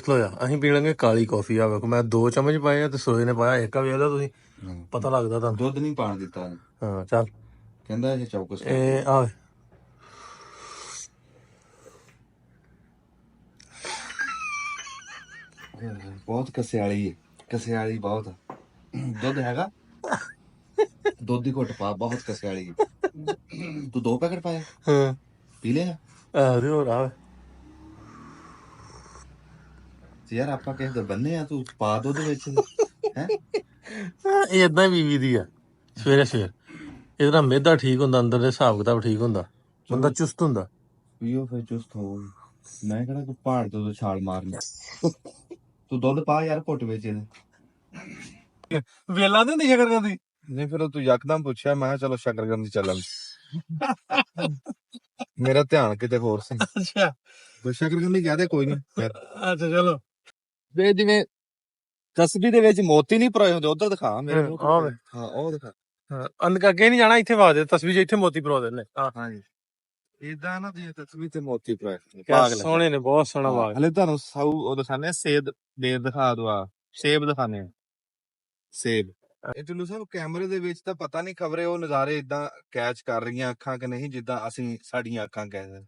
ਦੇਖ ਲਓ ਯਾਰ, ਅਸੀਂ ਪੀ ਲਾਂਗੇ ਕਾਲੀ ਕਾਫੀ। ਆ ਵੇਖੋ, ਮੈਂ 2 ਚਮਚ ਪਾਏ ਆ ਤੇ ਸੋਏ ਨੇ ਪਾਇਆ ਇੱਕ। ਵੇਖ ਲਓ ਤੁਸੀਂ, ਪਤਾ ਲੱਗਦਾ ਤੁਹਾਨੂੰ। ਦੁੱਧ ਨਹੀਂ ਪਾਣ ਦਿੱਤਾ। ਹਾਂ ਚੱਲ, ਕਹਿੰਦਾ ਇਹ ਚੌਕਸ ਇਹ ਆ ਬਹੁਤ ਕਸਿਆਲੀ ਹੈ, ਕਸਿਆਲੀ ਬਹੁਤ। ਦੁੱਧ ਹੈਗਾ, ਦੁੱਧ ਦੀ ਘੁੱਟ ਪਾ, ਬਹੁਤ ਕਸਿਆਲੀ ਹੈ। ਤੂੰ 2 ਪੈਕਟ ਪਾਇਆ? ਹਾਂ ਪੀ ਲੇਗਾ? ਅਰੇ ਹੋਰ ਆ ਯਾਰ ਆਪਾਂ ਕਿਸੇ ਦੇ ਬੰਨੇ ਆ, ਤੂੰ ਪਾ ਦੁੱਧ ਵਿੱਚ ਹੈ। ਇਹ ਇਦਾਂ ਬੀਵੀ ਦੀ ਆ। ਸਵੇਰੇ ਸਵੇਰ ਇਹਦੇ ਨਾਲ ਮਿਹਦਾ ਠੀਕ ਹੁੰਦਾ, ਅੰਦਰ ਦੇ ਹਿਸਾਬ ਕਿਤਾਬ ਠੀਕ ਹੁੰਦਾ, ਬੰਦਾ ਚੁਸਤ ਹੁੰਦਾ। ਪੀਓ ਫਿਰ ਚੁਸਤ ਹੋ। ਮੈਂ ਕਿਹੜਾ ਕੋਈ ਪਹਾੜ ਤੋਂ ਛਾਲ ਮਾਰਨੀ। ਤੂੰ ਦੁੱਧ ਪਾ ਯਾਰ ਘੁੱਟ ਵਿੱਚ ਇਹਦੇ। ਵੇਲਾ ਨਹੀਂ ਹੁੰਦੀ ਸ਼ਕਰ ਕਰਦੀ। ਨਹੀਂ ਫਿਰ ਤੂੰ ਯਕਦਮ ਪੁੱਛਿਆ, ਮੈਂ ਕਿਹਾ ਚਲੋ ਸ਼ਕਰ ਕਰਨ ਦੀ ਚੱਲਣ। ਮੇਰਾ ਧਿਆਨ ਕਿਤੇ ਹੋਰ ਸੀ। ਅੱਛਾ, ਸ਼ਕਰ ਕਰਨ ਦੀ ਕਹਦੇ ਕੋਈ ਨਹੀਂ। ਅੱਛਾ ਚਲੋ। ਵੇ ਜਿਵੇਂ ਤਸਬੀਹ ਦੇ ਵਿੱਚ ਮੋਤੀ ਨਹੀਂ ਪਰੋਏ ਹੁੰਦੇ, ਉਧਰ ਦਿਖਾ ਮੇਰੇ ਮੂੰਹ ਹਾਂ ਤੇ। ਹਾਂ ਉਹ ਦਿਖਾ। ਹਾਂ ਅੰਦਰ ਅੱਗੇ ਨਹੀਂ ਜਾਣਾ, ਇੱਥੇ ਵਾ ਦੇ ਤਸਵੀਰ, ਇੱਥੇ ਮੋਤੀ ਪਰੋ ਦੇ ਨੇ। ਹਾਂਜੀ ਇਦਾਂ ਨਾ ਜਿਵੇਂ ਤਸਬੀਹ ਤੇ ਮੋਤੀ ਪਰੋਏ। ਸੋਹਣੇ ਨੇ, ਬਹੁਤ ਸੋਹਣਾ ਬਾਗ। ਹਲੇ ਤੁਹਾਨੂੰ ਸਾਊ ਉਹ ਦਿਖਾਣੇ, ਸੇਬ ਦੇ ਦਿਖਾ ਦੋ। ਆ ਸੇਬ ਦਿਖਾਣੇ ਆ, ਸੇਬ। ਇਹ ਟੁੱਲੂ ਸਾਹਿਬ ਕੈਮਰੇ ਦੇ ਵਿੱਚ ਤਾਂ ਪਤਾ ਨਹੀਂ ਖਬਰੇ ਉਹ ਨਜ਼ਾਰੇ ਇਦਾਂ ਕੈਚ ਕਰ ਰਹੀਆਂ ਅੱਖਾਂ ਕਿ ਨਹੀਂ, ਜਿੱਦਾਂ ਅਸੀਂ ਸਾਡੀਆਂ ਅੱਖਾਂ ਕਹਿ।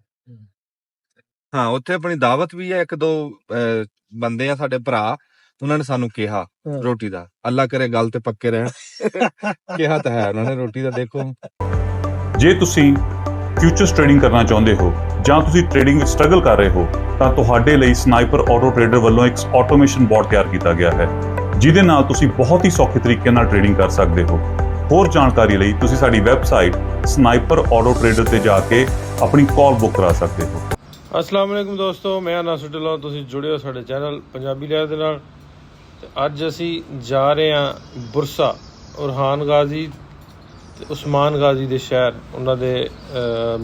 ਹਾਂ ਉੱਥੇ ਆਪਣੀ ਦਾਵਤ ਵੀ ਹੈ, 1-2 ਬੰਦੇ ਆ ਸਾਡੇ ਭਰਾ, ਉਹਨਾਂ ਨੇ ਸਾਨੂੰ ਕਿਹਾ ਰੋਟੀ ਦਾ। ਅੱਲਾ ਕਰੇ ਗੱਲ ਤੇ ਪੱਕੇ ਰਹਿਣ। ਕਿਹਾ ਤਾਂ ਹੈ ਉਹਨਾਂ ਨੇ ਰੋਟੀ ਦਾ। ਦੇਖੋ, ਜੇ ਤੁਸੀਂ ਫਿਊਚਰਸ ਟ੍ਰੇਡਿੰਗ ਕਰਨਾ ਚਾਹੁੰਦੇ ਹੋ ਜਾਂ ਤੁਸੀਂ ਟ੍ਰੇਡਿੰਗ ਵਿੱਚ ਸਟਰਗਲ ਕਰ ਰਹੇ ਹੋ ਤਾਂ ਤੁਹਾਡੇ ਲਈ ਸਨਾਈਪਰ ਆਟੋ ਟ੍ਰੇਡਰ ਵੱਲੋਂ ਇੱਕ ਆਟੋਮੇਸ਼ਨ ਬੋਟ ਤਿਆਰ ਕੀਤਾ ਗਿਆ ਹੈ, ਜਿਹਦੇ ਨਾਲ ਤੁਸੀਂ ਬਹੁਤ ਹੀ ਸੌਖੇ ਤਰੀਕੇ ਨਾਲ ਟ੍ਰੇਡਿੰਗ ਕਰ ਸਕਦੇ ਹੋ। ਹੋਰ ਜਾਣਕਾਰੀ ਲਈ ਤੁਸੀਂ ਸਾਡੀ ਵੈਬਸਾਈਟ ਸਨਾਈਪਰ ਆਟੋ ਟ੍ਰੇਡਰ ਤੇ ਜਾ ਕੇ ਆਪਣੀ ਕਾਲ ਬੁੱਕ ਕਰਾ ਸਕਦੇ ਹੋ। अस्सलाम वालेकुम दोस्तों, मैं नासिर ढिल्लों, तुसीं जुड़े हो साडे चैनल पंजाबी लहर दे नाल। ते अज असीं जा रहे हां बुरसा, उरहान गाजी ते उस्मान गाजी दे शहर, उन्हां दे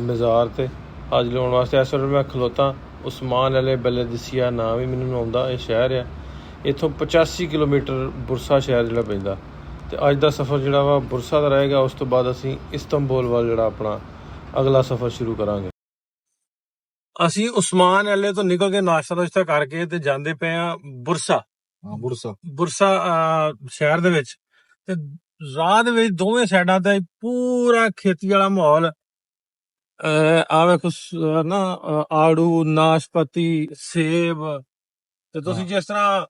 मज़ार ते हाज़री लाउण वास्ते। इस वेले मैं खलोता उस्मान वाले बलदसिया नाम ही मैनूं आउंदा। ये शहर आ, इत्थों 85 किलोमीटर बुरसा शहर जिहड़ा पैंदा। ते अज दा सफ़र जिहड़ा वा बुरसा दा रहेगा। उस तो बाद असीं इस्तंबुल वाल जिहड़ा अपना अगला सफ़र शुरू करांगे। ਅਸੀਂ ਉਸਮਾਨ ਵਾਲੇ ਤੋਂ ਨਿਕਲ ਕੇ ਨਾਸ਼ਤਾ ਨੁਸ਼ਤਾ ਕਰਕੇ ਤੇ ਜਾਂਦੇ ਪਏ ਆ ਬੁਰਸਾ। ਬੁਰਸਾ ਸ਼ਹਿਰ ਦੇ ਵਿੱਚ। ਤੇ ਰਾਹ ਦੇ ਵਿੱਚ ਦੋਵੇਂ ਸਾਈਡਾਂ ਤੇ ਪੂਰਾ ਖੇਤੀ ਵਾਲਾ ਮਾਹੌਲ। ਆ ਵੇਖੋ ਨਾ, ਆੜੂ, ਨਾਸ਼ਪਤੀ, ਸੇਬ। ਤੇ ਤੁਸੀਂ ਜਿਸ ਤਰ੍ਹਾਂ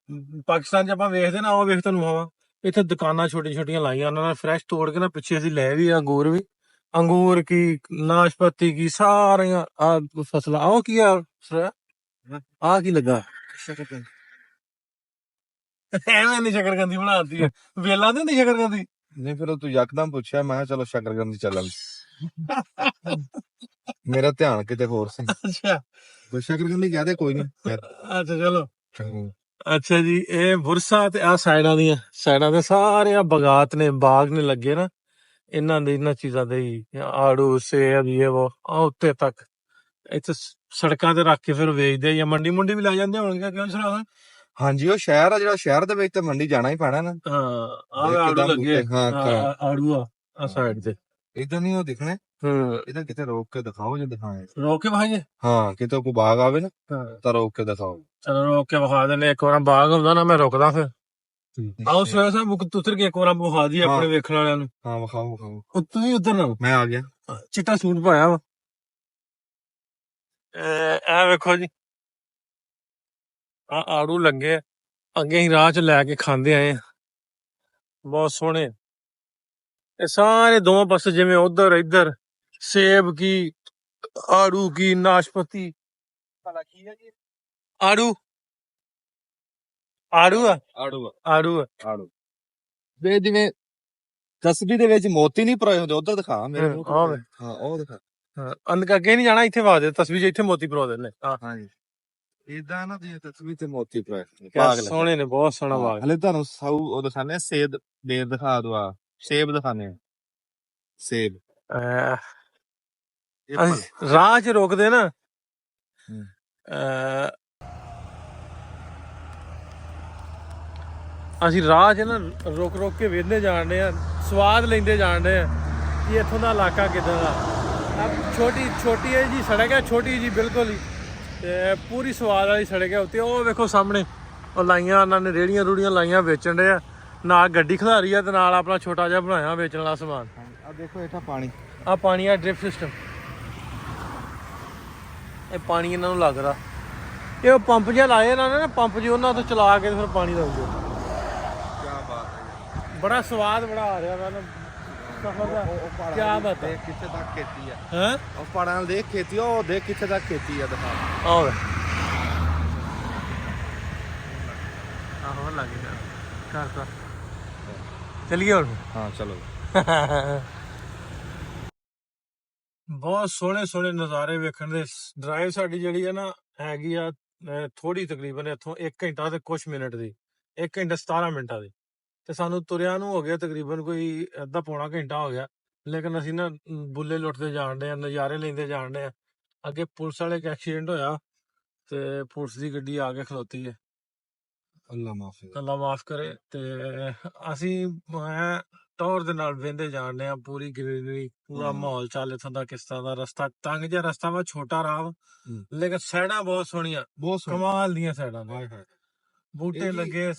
ਪਾਕਿਸਤਾਨ 'ਚ ਆਪਾਂ ਵੇਖਦੇ ਨਾ, ਉਹ ਵੇਖ ਤੁਹਾਨੂੰ ਹਵਾ। ਇੱਥੇ ਦੁਕਾਨਾਂ ਛੋਟੀਆਂ ਛੋਟੀਆਂ ਲਾਈਆਂ ਉਹਨਾਂ ਨੇ, ਫਰੈਸ਼ ਤੋੜ ਕੇ ਨਾ। ਪਿੱਛੇ ਅਸੀਂ ਲੈ ਵੀ ਅੰਗੂਰ ਵੀ, अंगूर की, नाशपती की, सारियां फसल। आओ की आ की लगा ਐਵੇਂ ਨਹੀਂ ਸ਼ਕਰਕੰਦੀ ਬਣਾਤੀ ਹੈ। ਵੇਲਾ ਨਹੀਂ ਹੁੰਦੀ ਸ਼ਕਰਕੰਦੀ। ਨਹੀਂ ਫਿਰ ਤੂੰ ਯਕਦਮ ਪੁੱਛਿਆ, ਮੈਂ ਕਿਹਾ ਚਲੋ ਸ਼ਕਰ ਕਰਨ ਦੀ ਚੱਲਣ। ਮੇਰਾ ਧਿਆਨ ਕਿਤੇ ਹੋਰ ਸੀ। ਅੱਛਾ, ਸ਼ਕਰ ਕਰਨ ਦੀ ਕਹਦੇ ਕੋਈ ਨਹੀਂ। ਅੱਛਾ ਚਲੋ। ਅੱਛਾ ਜੀ, ਇਹ ਬੁਰਸਾ ਤੇ ਆ ਸਾਈਡਾਂ ਦੇ ਸਾਰੇ ਆ ਬਗਾਤ ਨੇ, ਬਾਗ ਨੇ ਲੱਗੇ ਨਾ ਇਹਨਾਂ ਦੇ, ਇਹਨਾਂ ਚੀਜ਼ਾਂ ਦੇ ਹੀ। ਆੜੂ, ਸੇਬ, ਇਹ ਆ ਉੱਤੇ ਤੱਕ। ਇੱਥੇ ਸੜਕਾਂ ਤੇ ਰੱਖ ਕੇ ਫਿਰ ਵੇਚਦੇ, ਜਾਂ ਮੰਡੀ ਮੁੰਡੀ ਵੀ ਲੈ ਜਾਂਦੇ ਹੋਣਗੇ। ਕਿਉਂ ਸੁਣਾ? ਹਾਂਜੀ ਉਹ ਸ਼ਹਿਰ ਆ ਜਿਹੜਾ, ਸ਼ਹਿਰ ਦੇ ਵਿੱਚ ਤਾਂ ਮੰਡੀ ਜਾਣਾ ਹੀ ਪੈਣਾ ਨਾ। ਹਾਂ ਆੜੂ ਲੱਗੇ। ਆੜੂ ਆ ਸਾਈਡ ਤੇ ਇਦਾਂ ਨਹੀਂ ਉਹ ਦਿਖਣੇ। ਇਹਦਾ ਕਿਤੇ ਰੋਕ ਕੇ ਦਿਖਾਓ ਜੇ ਦਿਖਾਏ। ਰੋਕ ਕੇ ਵਿਖਾਈਏ? ਹਾਂ ਕਿਤੇ ਕੋਈ ਬਾਗ ਆਵੇ ਨਾ ਤਾਂ ਰੋਕ ਕੇ ਦਿਖਾਓ। ਚਲੋ ਰੋਕ ਕੇ ਵਿਖਾ ਦਿੰਦੇ। ਇੱਕ ਵਾਰ ਬਾਗ ਹੁੰਦਾ ਨਾ, ਮੈਂ ਰੁਕਦਾ ਫਿਰ। ਆਓ ਸਵੇਰ ਸਾਹਿਬ ਉਤਰ ਕੇ ਇੱਕ ਵਾਰ ਵਿਖਾ ਦੀ ਆਪਣੇ ਵੇਖਣ ਵਾਲਿਆਂ ਨੂੰ। ਹਾਂ ਵਿਖਾਓ। ਤੁਸੀਂ ਉਧਰ ਨਾ, ਮੈਂ ਆ ਗਿਆ। ਚਿੱਟਾ ਸੂਟ ਪਾਇਆ ਵਾ। ਇਹ ਵੇਖੋ ਜੀ, ਆ ਆੜੂ ਲੱਗੇ। ਅੱਗੇ ਹੀ ਰਾਹ ਚ ਲੈ ਕੇ ਖਾਂਦੇ ਆਏ ਆ, ਬਹੁਤ ਸੋਹਣੇ। ਇਹ ਸਾਰੇ ਦੋਵਾਂ ਪਾਸੇ, ਜਿਵੇਂ ਉਧਰ ਇੱਧਰ ਸੇਬ ਕੀ, ਆੜੂ ਕੀ, ਨਾਸ਼ਪਤੀ। ਭਲਾ ਕੀ ਹੈ ਜੀ? ਆੜੂ ਵੇ ਜਿਵੇਂ ਤਸਬੀਹ ਦੇ ਵਿੱਚ ਮੋਤੀ ਨਹੀਂ ਪਰੋਏ ਹੁੰਦੇ, ਉਧਰ ਦਿਖਾ ਮੇਰੇ ਮੂੰਹ ਤੇ। ਹਾਂ ਉਹ ਦਿਖਾ। ਅੰਦਰ ਅੱਗੇ ਨਹੀਂ ਜਾਣਾ, ਇੱਥੇ ਵਾ ਦੇ ਤਸਵੀਰ, ਇੱਥੇ ਮੋਤੀ ਪਰੋ ਦੇ ਨੇ। ਹਾਂਜੀ ਇਦਾਂ ਨਾ ਜਿਵੇਂ ਤਸਬੀਹ ਤੇ ਮੋਤੀ ਪਰੋਏ। ਸੋਹਣੇ ਨੇ, ਬਹੁਤ ਸੋਹਣਾ ਬਾਗ। ਹਲੇ ਤੁਹਾਨੂੰ ਸਾਊ ਉਹ ਦਿਖਾਣੇ, ਸੇਬ ਦੇ ਦਿਖਾ ਦੋ। ਆ ਸੇਬ ਦਿਖਾਣੇ ਆ, ਸੇਬ। ਰਾਹ ਚ ਰੋਕਦੇ ਨਾ, ਅਸੀਂ ਰਾਹ 'ਚ ਨਾ ਰੁਕ ਕੇ ਵੇਖਦੇ ਜਾਣਦੇ ਆ, ਸਵਾਦ ਲੈਂਦੇ ਜਾਣਦੇ ਆ ਕਿ ਇੱਥੋਂ ਦਾ ਇਲਾਕਾ ਕਿੱਦਾਂ ਦਾ। ਛੋਟੀ ਹੈ ਜੀ ਸੜਕ ਹੈ, ਛੋਟੀ ਜੀ ਬਿਲਕੁਲ ਹੀ। ਤੇ ਪੂਰੀ ਸਵਾਦ ਵਾਲੀ ਸੜਕ ਹੈ ਉੱਤੇ। ਉਹ ਵੇਖੋ ਸਾਹਮਣੇ ਉਹ ਲਾਈਆਂ ਉਹਨਾਂ ਨੇ ਰੇੜੀਆਂ ਰੂੜੀਆਂ ਲਾਈਆਂ ਵੇਚਣ ਦੇ ਆ, ਨਾਲ ਗੱਡੀ ਖਿਲਾਰੀ ਆ ਤੇ ਨਾਲ ਆਪਣਾ ਛੋਟਾ ਜਿਹਾ ਬਣਾਇਆ ਵੇਚਣ ਵਾਲਾ ਸਮਾਨ। ਆ ਦੇਖੋ ਇੱਥੇ ਪਾਣੀ, ਆ ਪਾਣੀ ਆ ਡ੍ਰਿਪ ਸਿਸਟਮ, ਇਹ ਪਾਣੀ ਇਹਨਾਂ ਨੂੰ ਲੱਗਦਾ। ਇਹ ਪੰਪ ਜਿਹਾ ਲਾਏ ਇਹਨਾਂ ਨੇ ਨਾ, ਪੰਪ ਜੀ ਉਹਨਾਂ ਤੋਂ ਚਲਾ ਕੇ ਫਿਰ ਪਾਣੀ ਲਾਉਂਦੇ। ਕੀ ਬਾਤ ਹੈ, ਬੜਾ ਸਵਾਦ ਬੜਾ ਆ ਰਿਹਾ ਮੈਨੂੰ ਸਫਰ ਦਾ। ਕੀ ਬਾਤ ਹੈ, ਕਿੱਥੇ ਤੱਕ ਖੇਤੀ ਆ ਹੈ ਉਹ ਪਹਾੜਾਂ ਨਾਲ ਦੇਖ ਖੇਤੀ, ਉਹ ਦੇਖ ਕਿੱਥੇ ਤੱਕ ਖੇਤੀ ਆ ਦਿਖਾ। ਆਹ ਆਹੋ ਲੱਗੇ ਕਰ ਚਲੀਏ ਹੁਣ। ਹਾਂ ਚਲੋ। ਬਹੁਤ ਸੋਹਣੇ ਸੋਹਣੇ ਨਜ਼ਾਰੇ ਵੇਖਣ ਦੇ। ਡਰਾਈਵ ਸਾਡੀ ਜਿਹੜੀ ਹੈ ਨਾ ਹੈਗੀ ਆ ਥੋੜੀ, ਤਕਰੀਬਨ ਇੱਥੋਂ 1 ਘੰਟਾ ਤੇ ਕੁਛ ਮਿੰਟ ਦੀ, 1 ਘੰਟਾ 17 ਮਿੰਟਾਂ ਦੀ। ਤੇ ਸਾਨੂੰ ਤੁਰਿਆਂ ਨੂੰ ਹੋ ਗਿਆ ਤਕਰੀਬਨ ਕੋਈ ਅੱਧਾ ਪੌਣਾ ਘੰਟਾ ਹੋ ਗਿਆ, ਲੇਕਿਨ ਅਸੀਂ ਨਾ ਬੁੱਲੇ ਲੁੱਟਦੇ ਜਾਣ ਡੇ ਆ, ਨਜ਼ਾਰੇ ਲੈਂਦੇ ਜਾਣ ਡੇ ਆ। ਅੱਗੇ ਪੁਲਿਸ ਵਾਲੇ ਇੱਕ ਐਕਸੀਡੈਂਟ ਹੋਇਆ ਤੇ ਪੁਲਿਸ ਦੀ ਗੱਡੀ ਆ ਕੇ ਖਲੋਤੀ ਹੈ, ਅੱਲਾ ਮਾਫੀ, ਅੱਲਾ ਮਾਫ ਕਰੇ। ਤੇ ਅਸੀਂ ਮੈਂ ਟੌਰ ਦੇ ਨਾਲ ਵਹਿੰਦੇ ਜਾਣ ਡੇ ਆ, ਪੂਰੀ ਗ੍ਰੀਨਰੀ, ਪੂਰਾ ਮਾਹੌਲ ਚੱਲ ਇੱਥੋਂ ਦਾ ਕਿਸ ਤਰ੍ਹਾਂ ਦਾ। ਰਸਤਾ ਤੰਗ ਜਿਹਾ ਰਸਤਾ ਵਾ, ਛੋਟਾ ਰਾਹ, ਲੇਕਿਨ ਸਾਈਡਾਂ ਬਹੁਤ ਸੋਹਣੀਆਂ, ਬਹੁਤ ਕਮਾਲ ਦੀਆਂ ਸਾਈਡਾਂ ਨੇ, ਹਾਏ ਹਾਏ। ਬੂਟੇ ਲੱਗੇ।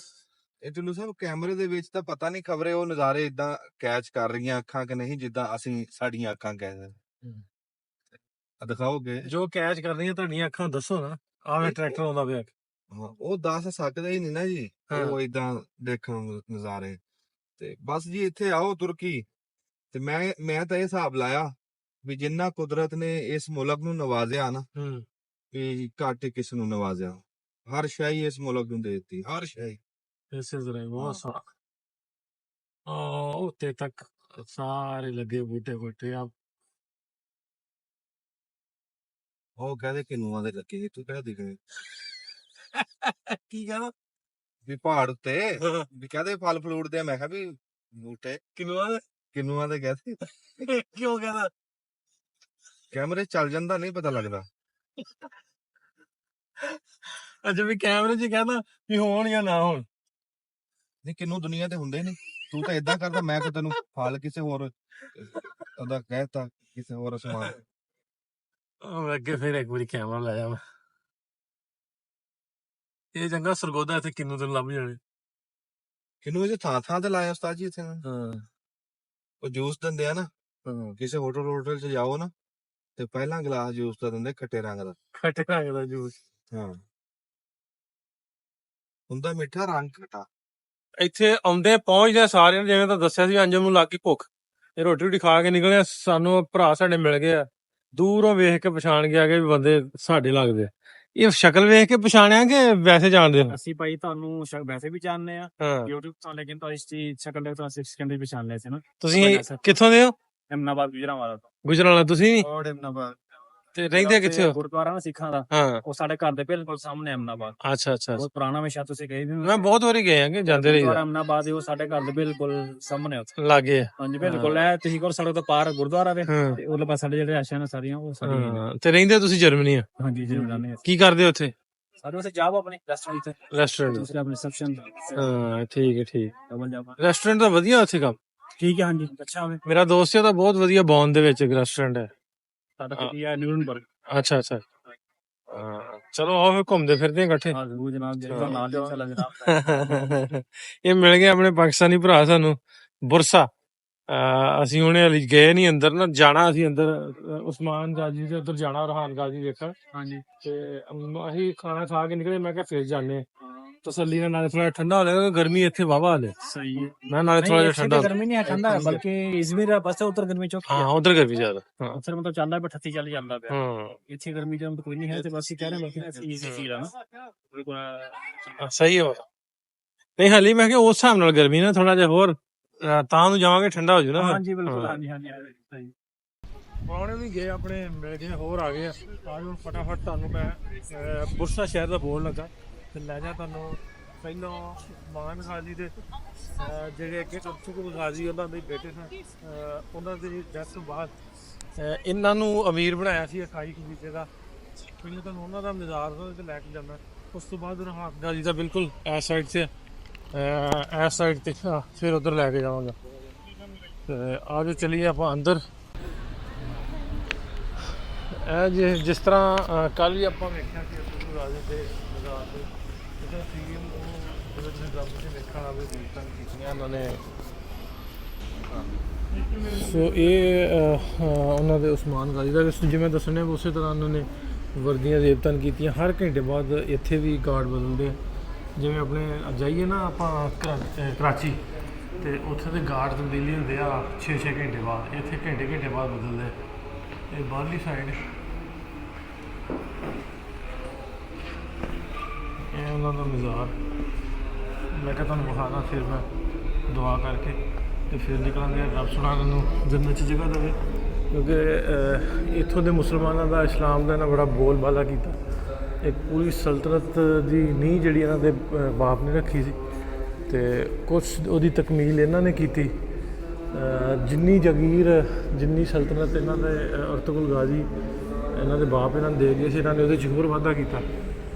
ਇਹ ਟੁੱਲੂ ਸਾਹਿਬ ਕੈਮਰੇ ਦੇ ਵਿੱਚ ਤਾਂ ਪਤਾ ਨਹੀਂ ਖਬਰੇ ਉਹ ਨਜ਼ਾਰੇ ਇਦਾਂ ਕੈਚ ਕਰ ਰਹੀਆਂ ਅੱਖਾਂ ਕਿ ਨਹੀਂ ਜਿੱਦਾਂ ਅਸੀਂ ਸਾਡੀਆਂ ਅੱਖਾਂ ਕਹਿ ਦਿਖਾਓਗੇ। ਜੋ ਕੈਚ ਕਰਨੀਆਂ ਤੁਹਾਡੀਆਂ ਅੱਖਾਂ ਦੱਸੋ ਨਾ। ਆਵੇ ਟਰੈਕਟਰ ਆਉਂਦਾ ਪਿਆ। ਉਹ ਦੱਸ ਸਕਦੇ ਹੀ ਨਹੀਂ ਨਾ ਜੀ, ਉਹ ਇਦਾਂ ਦੇਖਣ ਨੂੰ ਨਜ਼ਾਰੇ। ਤੇ ਬਸ ਜੀ ਇੱਥੇ ਆਓ ਤੁਰਕੀ, ਤੇ ਮੈਂ ਤਾਂ ਇਹ ਹਿਸਾਬ ਲਾਇਆ ਵੀ ਜਿੰਨਾ ਕੁਦਰਤ ਨੇ ਇਸ ਮੁਲਕ ਨੂੰ ਨਵਾਜ਼ਿਆ ਨਾ, ਵੀ ਘੱਟ ਕਿਸ ਨੂੰ ਨਵਾਜ਼ਿਆ। ਹਰ ਸ਼ੈ ਇਸ ਮੁਲਕ ਨੂੰ ਦੇ ਦਿੱਤੀ, ਹਰ ਸ਼ੈ। ਇਸੇ ਤਰ੍ਹਾਂ ਬਹੁਤ ਸਾਰਾ ਉੱਤੇ ਤੱਕ ਸਾਰੇ ਲੱਗੇ ਬੂਟੇ ਬੂਟੇ। ਆ ਉਹ ਕਹਦੇ ਕਿਨੂਆਂ ਦੇ ਲੱਗੇ, ਤੂੰ ਕਹਿ ਦਿਖੇ ਕੀ ਕਹਿੰਦਾ ਵੀ ਪਹਾੜ ਉੱਤੇ ਵੀ ਕਹਦੇ ਫਲ ਫਲੂਟ ਦੇ। ਮੈਂ ਕਿਹਾ ਵੀ ਬੂਟੇ ਕਿਨੂਆਂ ਦੇ ਕਹਦੇ। ਕਿਉਂ ਕਹਿੰਦਾ? ਕੈਮਰੇ ਚੱਲ ਜਾਂਦਾ ਨਹੀਂ ਪਤਾ ਲੱਗਦਾ। ਅੱਛਾ ਵੀ ਕੈਮਰੇ 'ਚ ਕਹਿੰਦਾ ਵੀ ਹੋਣ ਜਾਂ ਨਾ ਹੋਣ। ਨਹੀਂ ਕਿੰਨੂ ਦੁਨੀਆ ਤੇ ਹੁੰਦੇ ਨਹੀਂ, ਤੂੰ ਤਾਂ ਏਦਾਂ ਕਰਦਾ। ਮੈਂ ਤਾਂ ਤੈਨੂੰ ਫਲ ਕਿਸੇ ਹੋਰ ਉਹਦਾ ਕਹਿਤਾ, ਕਿਸੇ ਹੋਰ ਸਮਾਨ। ਅੱਗੇ ਫਿਰ ਇੱਕ ਵਾਰੀ ਕੈਮਰਾ ਲਾਇਆ ਮੈਂ। ਇਹ ਚੰਗਾ ਸਰਗੋਦਾ ਇੱਥੇ ਕਿੰਨੂ ਤੈਨੂੰ ਲੱਭ ਜਾਣੇ। ਕਿੰਨੂ ਇਹ ਥਾਂ ਥਾਂ ਤੇ ਲਾਇਆ ਉਸਤਾਦ ਜੀ ਇੱਥੇ। ਉਹ ਜੂਸ ਦਿੰਦੇ ਆ ਨਾ, ਕਿਸੇ ਹੋਟਲ ਚ ਜਾਓ ਨਾ ਤੇ ਪਹਿਲਾਂ ਗਲਾਸ ਜੂਸ ਦਾ ਦਿੰਦੇ, ਖੱਟੇ ਰੰਗ ਦਾ। ਖੱਟੇ ਰੰਗ ਦਾ ਜੂਸ। ਹਾਂ ਹੁੰਦਾ ਮਿੱਠਾ, ਰੰਗ ਖੱਟਾ। ਇੱਥੇ ਆਉਂਦੇ ਪਹੁੰਚਦੇ ਸਾਰਿਆਂ, ਜਿਵੇਂ ਤਾਂ ਦੱਸਿਆ ਸੀ, ਅੰਜਮ ਨੂੰ ਲੱਗ ਗਈ ਭੁੱਖ, ਇਹ ਰੋਟੀ ਰੋਟੀ ਖਾ ਕੇ ਨਿਕਲੇ। ਸਾਨੂੰ ਭਰਾ ਸਾਡੇ ਮਿਲ ਗਏ ਆ, ਦੂਰੋਂ ਵੇਖ ਕੇ ਪਛਾਣ ਕੇ ਆ ਗਏ ਵੀ ਬੰਦੇ ਸਾਡੇ ਲੱਗਦੇ। ਇਹ ਸ਼ਕਲ ਵੇਖ ਕੇ ਪਛਾਣਿਆ ਕਿ ਵੈਸੇ ਜਾਣਦੇ ਹੋ? ਅਸੀਂ ਭਾਈ ਤੁਹਾਨੂੰ ਵੈਸੇ ਵੀ ਜਾਣਦੇ ਆ YouTube ਤੋਂ, ਲੇਕਿਨ ਤਾਂ ਇਸ ਦੀ ਸ਼ਕਲ ਦੇ ਤੋਂ 6 ਸਕਿੰਟ ਵੀ ਪਛਾਣ ਲਿਆ ਸੀ ਨਾ। ਤੁਸੀਂ ਕਿੱਥੋਂ ਦੇ ਹੋ? ਅਹਿਮਦਾਬਾਦ, ਗੁਜਰਾਂਵਾਲਾ ਤੋਂ। ਗੁਜਰਾਂਵਾਲਾ ਤੁਸੀਂ ਵੀ? ਔਰ ਅਹਿਮਦਾਬਾਦ ਤੇ ਰਹਿੰਦੇ ਕਿੱਥੇ ਹੋ? ਗੁਰਦੁਆਰਾ ਨਾ ਸਿੱਖਾਂ ਦਾ, ਉਹ ਸਾਡੇ ਘਰ ਦੇ ਬਿਲਕੁਲ ਸਾਹਮਣੇ ਅਹਿਮਦਾਬਾਦ। ਅੱਛਾ ਅੱਛਾ, ਬਹੁਤ ਪੁਰਾਣਾ ਵਿਸ਼ਾ, ਤੁਸੀਂ ਗਏ ਵੀ? ਮੈਂ ਬਹੁਤ ਵਾਰੀ ਗਏ ਆਂਗੇ, ਜਾਂਦੇ ਰਹੀਦਾ। ਅਹਿਮਦਾਬਾਦ ਉਹ ਸਾਡੇ ਘਰ ਦੇ ਬਿਲਕੁਲ ਸਾਹਮਣੇ ਉੱਥੇ ਲਾਗੇ। ਹਾਂਜੀ ਬਿਲਕੁਲ, ਇਹ ਤੁਸੀਂ ਕੋਲ ਸੜਕ ਤੋਂ ਪਾਰ ਗੁਰਦੁਆਰਾ ਵੇ, ਤੇ ਉਹਦੇ ਪਾਸ ਸਾਡੇ ਜਿਹੜੇ ਆਸ਼ਾ ਨੇ ਸਾਰੀਆਂ ਉਹ ਸਾਡੀਆਂ। ਤੇ ਰਹਿੰਦੇ ਤੁਸੀਂ ਜਰਮਨੀ ਆ? ਹਾਂਜੀ ਜੀ, ਜਾਂਦੇ। ਕੀ ਕਰਦੇ ਹੋ ਉੱਥੇ? ਸਾਡੇ ਉੱਥੇ ਜਾਬ ਆਪਣੇ ਰੈਸਟੋਰੈਂਟ ਤੇ। ਰੈਸਟੋਰੈਂਟ? ਦੂਸਰੇ ਆਪਣੇ ਰਿਸੈਪਸ਼ਨ। ਹਾਂ ਠੀਕ ਹੈ, ਠੀਕ। Double job. ਰੈਸਟੋਰੈਂਟ ਤਾਂ ਵਧੀਆ ਉੱਥੇ ਕੰਮ? ਠੀਕ ਹੈ, ਹਾਂਜੀ ਅੱਛਾ ਹੋਵੇ। ਮੇਰਾ ਦੋਸਤ ਹੈ ਤਾਂ ਬਹੁਤ ਵਧੀਆ, ਬੌਨ ਦੇ ਵਿੱਚ ਇੱਕ ਰੈਸਟੋਰੈਂਟ ਹੈ ਸਾਡਾ ਕੀ ਹੈ, ਨਿਊਰਨਬਰਗ। ਅੱਛਾ ਅੱਛਾ, ਚਲੋ ਆਓ ਫਿਰ ਘੁੰਮਦੇ ਫਿਰਦੇ ਇਕੱਠੇ। ਹਾਂ ਜ਼ਰੂਰ ਜਨਾਬ, ਨਾਲ ਇਨਸ਼ਾਅੱਲਾ ਜਨਾਬ। ਇਹ ਮਿਲ ਗਏ ਆਪਣੇ ਪਾਕਿਸਤਾਨੀ ਭਰਾ ਸਾਨੂੰ, ਬੁਰਸਾ। ਅਸੀਂ ਹੁਣੇ ਹਲੀ ਗਏ ਨਹੀਂ ਅੰਦਰ ਨਾ, ਜਾਣਾ ਅਸੀਂ ਅੰਦਰ ਉਸਮਾਨ ਗਾਜ਼ੀ ਦੇ ਉੱਧਰ ਜਾਣਾ, ਰਹਾਨ ਗਾਜ਼ੀ ਵੇਖਣ। ਹਾਂਜੀ ਤੇ ਅਸੀਂ ਖਾਣਾ ਖਾ ਕੇ ਨਿਕਲੇ, ਮੈਂ ਕਿਹਾ ਫਿਰ ਜਾਂਦੇ ਤਸੱਲੀ ਨਾਲ, ਨਾਲੇ ਥੋੜਾ ਠੰਡਾ ਹੋ ਜਾਏਗਾ, ਗਰਮੀ ਇੱਥੇ ਵਾਵਾ ਹਾਲੇ। ਸਹੀ ਹੈ, ਮੈਂ ਨਾਲੇ ਥੋੜਾ ਜਿਹਾ ਠੰਡਾ। ਗਰਮੀ ਨਹੀਂ ਹੈ, ਠੰਡਾ ਹੈ, ਬਲਕਿ ਇਜ਼ਮੀਰ ਬਸ ਉਧਰ ਗਰਮੀ ਚੁੱਕ। ਹਾਂ ਉਧਰ ਗਰਮੀ ਜ਼ਿਆਦਾ। ਹਾਂ ਉੱਧਰ ਮਤਲਬ ਚੱਲਦਾ ਪਿਆ 38 40 ਚੱਲਦਾ ਪਿਆ। ਹਾਂ ਇੱਥੇ ਗਰਮੀ ਜਮ ਕੋਈ ਨਹੀਂ ਹੈ, ਤੇ ਬਸ ਹੀ ਕਹਿ ਰਹੇ ਬਲਕਿ ਈਜ਼ੀ ਫੀਲ ਆ ਨਾ ਬਿਲਕੁਲ। ਸਹੀ ਹੋ ਨਹੀਂ ਹਾਲੀ, ਮੈਂ ਕਿਹਾ ਉਸ ਹਿਸਾਬ ਨਾਲ ਗਰਮੀ ਨਾ ਥੋੜਾ ਜਿਹਾ ਹੋਰ ਤਾਂ ਨੂੰ ਜਾਵਾਂਗੇ, ਠੰਡਾ ਹੋ ਜੂ ਨਾ। ਹਾਂਜੀ ਬਿਲਕੁਲ, ਹਾਂਜੀ ਹਾਂਜੀ ਸਹੀ। ਪੁਰਾਣੇ ਵੀ ਗਏ ਆਪਣੇ, ਮਿਲ ਗਏ, ਹੋਰ ਆ ਗਏ ਆ। ਆਜੋ ਫਟਾਫਟ ਤੁਹਾਨੂੰ ਮੈਂ ਬੁਰਸਾ ਸ਼ਹਿਰ ਦਾ ਬੋਰਡ ਲੱਗਾ ਤੇ ਲੈ ਜਾ ਤੁਹਾਨੂੰ ਪਹਿਲਾਂ ਮਾਨ ਗਾਜ਼ੀ ਦੇ ਜਿਹੜੇ ਅੱਗੇ ਅਬਦੁਲ ਗਾਜ਼ੀ ਉਹਨਾਂ ਦੇ ਬੇਟੇ ਸਨ, ਉਹਨਾਂ ਦੀ ਡੈਥ ਤੋਂ ਬਾਅਦ ਇਹਨਾਂ ਨੂੰ ਅਮੀਰ ਬਣਾਇਆ ਸੀ 28 ਖਲੀਫੇ ਦਾ। ਪਹਿਲਾਂ ਤੁਹਾਨੂੰ ਉਹਨਾਂ ਦਾ ਮਜ਼ਾਰ ਤੇ ਲੈ ਕੇ ਜਾਂਦਾ, ਉਸ ਤੋਂ ਬਾਅਦ ਰਹਾਨ ਗਾਜ਼ੀ ਦਾ ਬਿਲਕੁਲ ਇਸ ਸਾਈਡ 'ਤੇ, ਇਸ ਸਾਈਡ 'ਤੇ ਫਿਰ ਉੱਧਰ ਲੈ ਕੇ ਜਾਵਾਂਗਾ। ਤੇ ਆਜੋ ਚਲੀਏ ਆਪਾਂ ਅੰਦਰ। ਇਹ ਜਿਸ ਤਰ੍ਹਾਂ ਕੱਲ੍ਹ ਵੀ ਆਪਾਂ ਵੇਖਿਆ ਕਿ ਅਰਤੁਗਰਲ ਗਾਜ਼ੀ ਦੇ ਮਜ਼ਾਰ ਦੇ ਜਿਹੜੇ ਸੀਮ ਉਹ ਜਿਹਦੇ ਵਿੱਚ ਰੱਬ ਨੇ ਵੇਖਣ ਵਾਲੇ ਦੀਪਤਾਂ ਕੀਤੀਆਂ ਉਹਨਾਂ ਨੇ। ਸੋ ਇਹ ਉਹਨਾਂ ਦੇ ਉਸਮਾਨ ਗਾਜ਼ੀ ਦਾ ਜਿਵੇਂ ਦੱਸਣੇ ਉਸੇ ਤਰ੍ਹਾਂ ਉਹਨਾਂ ਨੇ ਵਰਦੀਆਂ ਦੇਵਤਨ ਕੀਤੀਆਂ। ਹਰ ਘੰਟੇ ਬਾਅਦ ਇੱਥੇ ਵੀ ਗਾਰਡ ਬਦਲਦੇ ਆ। ਜਿਵੇਂ ਆਪਣੇ ਜਾਈਏ ਨਾ ਆਪਾਂ ਕਰਾਚੀ ਤੇ ਉੱਥੇ ਦੇ ਗਾਰਡ ਤਬਦੀਲੀ ਹੁੰਦੇ ਆ 6-6 ਘੰਟੇ ਬਾਅਦ, ਇੱਥੇ ਘੰਟੇ ਬਾਅਦ ਬਦਲਦੇ। ਇਹ ਬਾਹਰਲੀ ਸਾਈਡ ਇਹ ਉਹਨਾਂ ਦਾ ਮਜ਼ਾਰ। ਮੈਂ ਕਿਹਾ ਤੁਹਾਨੂੰ ਵਿਖਾਣਾ, ਫਿਰ ਮੈਂ ਦੁਆ ਕਰਕੇ ਤੇ ਫਿਰ ਨਿਕਲਾਂਗੇ। ਰੱਬ ਸੁਣਾਉਣ ਨੂੰ ਜੰਨਤ 'ਚ ਜਗ੍ਹਾ ਦੇਵੇ, ਕਿਉਂਕਿ ਇੱਥੋਂ ਦੇ ਮੁਸਲਮਾਨਾਂ ਦਾ ਇਸਲਾਮ ਦਾ ਇਹਨਾਂ ਬੜਾ ਬੋਲਬਾਲਾ ਕੀਤਾ। ਇੱਕ ਪੂਰੀ ਸਲਤਨਤ ਦੀ ਨੀਂਹ ਜਿਹੜੀ ਇਹਨਾਂ ਦੇ ਬਾਪ ਨੇ ਰੱਖੀ ਸੀ ਤੇ ਕੁਛ ਉਹਦੀ ਤਕਮੀਲ ਇਹਨਾਂ ਨੇ ਕੀਤੀ। ਜਿੰਨੀ ਜਾਗੀਰ ਜਿੰਨੀ ਸਲਤਨਤ ਇਹਨਾਂ ਦੇ ਅਰਤੁਗਰਲ ਗਾਜ਼ੀ ਇਹਨਾਂ ਦੇ ਬਾਪ ਇਹਨਾਂ ਨੂੰ ਦੇ ਗਏ ਸੀ, ਇਹਨਾਂ ਨੇ ਉਹਦੇ 'ਚ ਹੋਰ ਵਾਧਾ ਕੀਤਾ।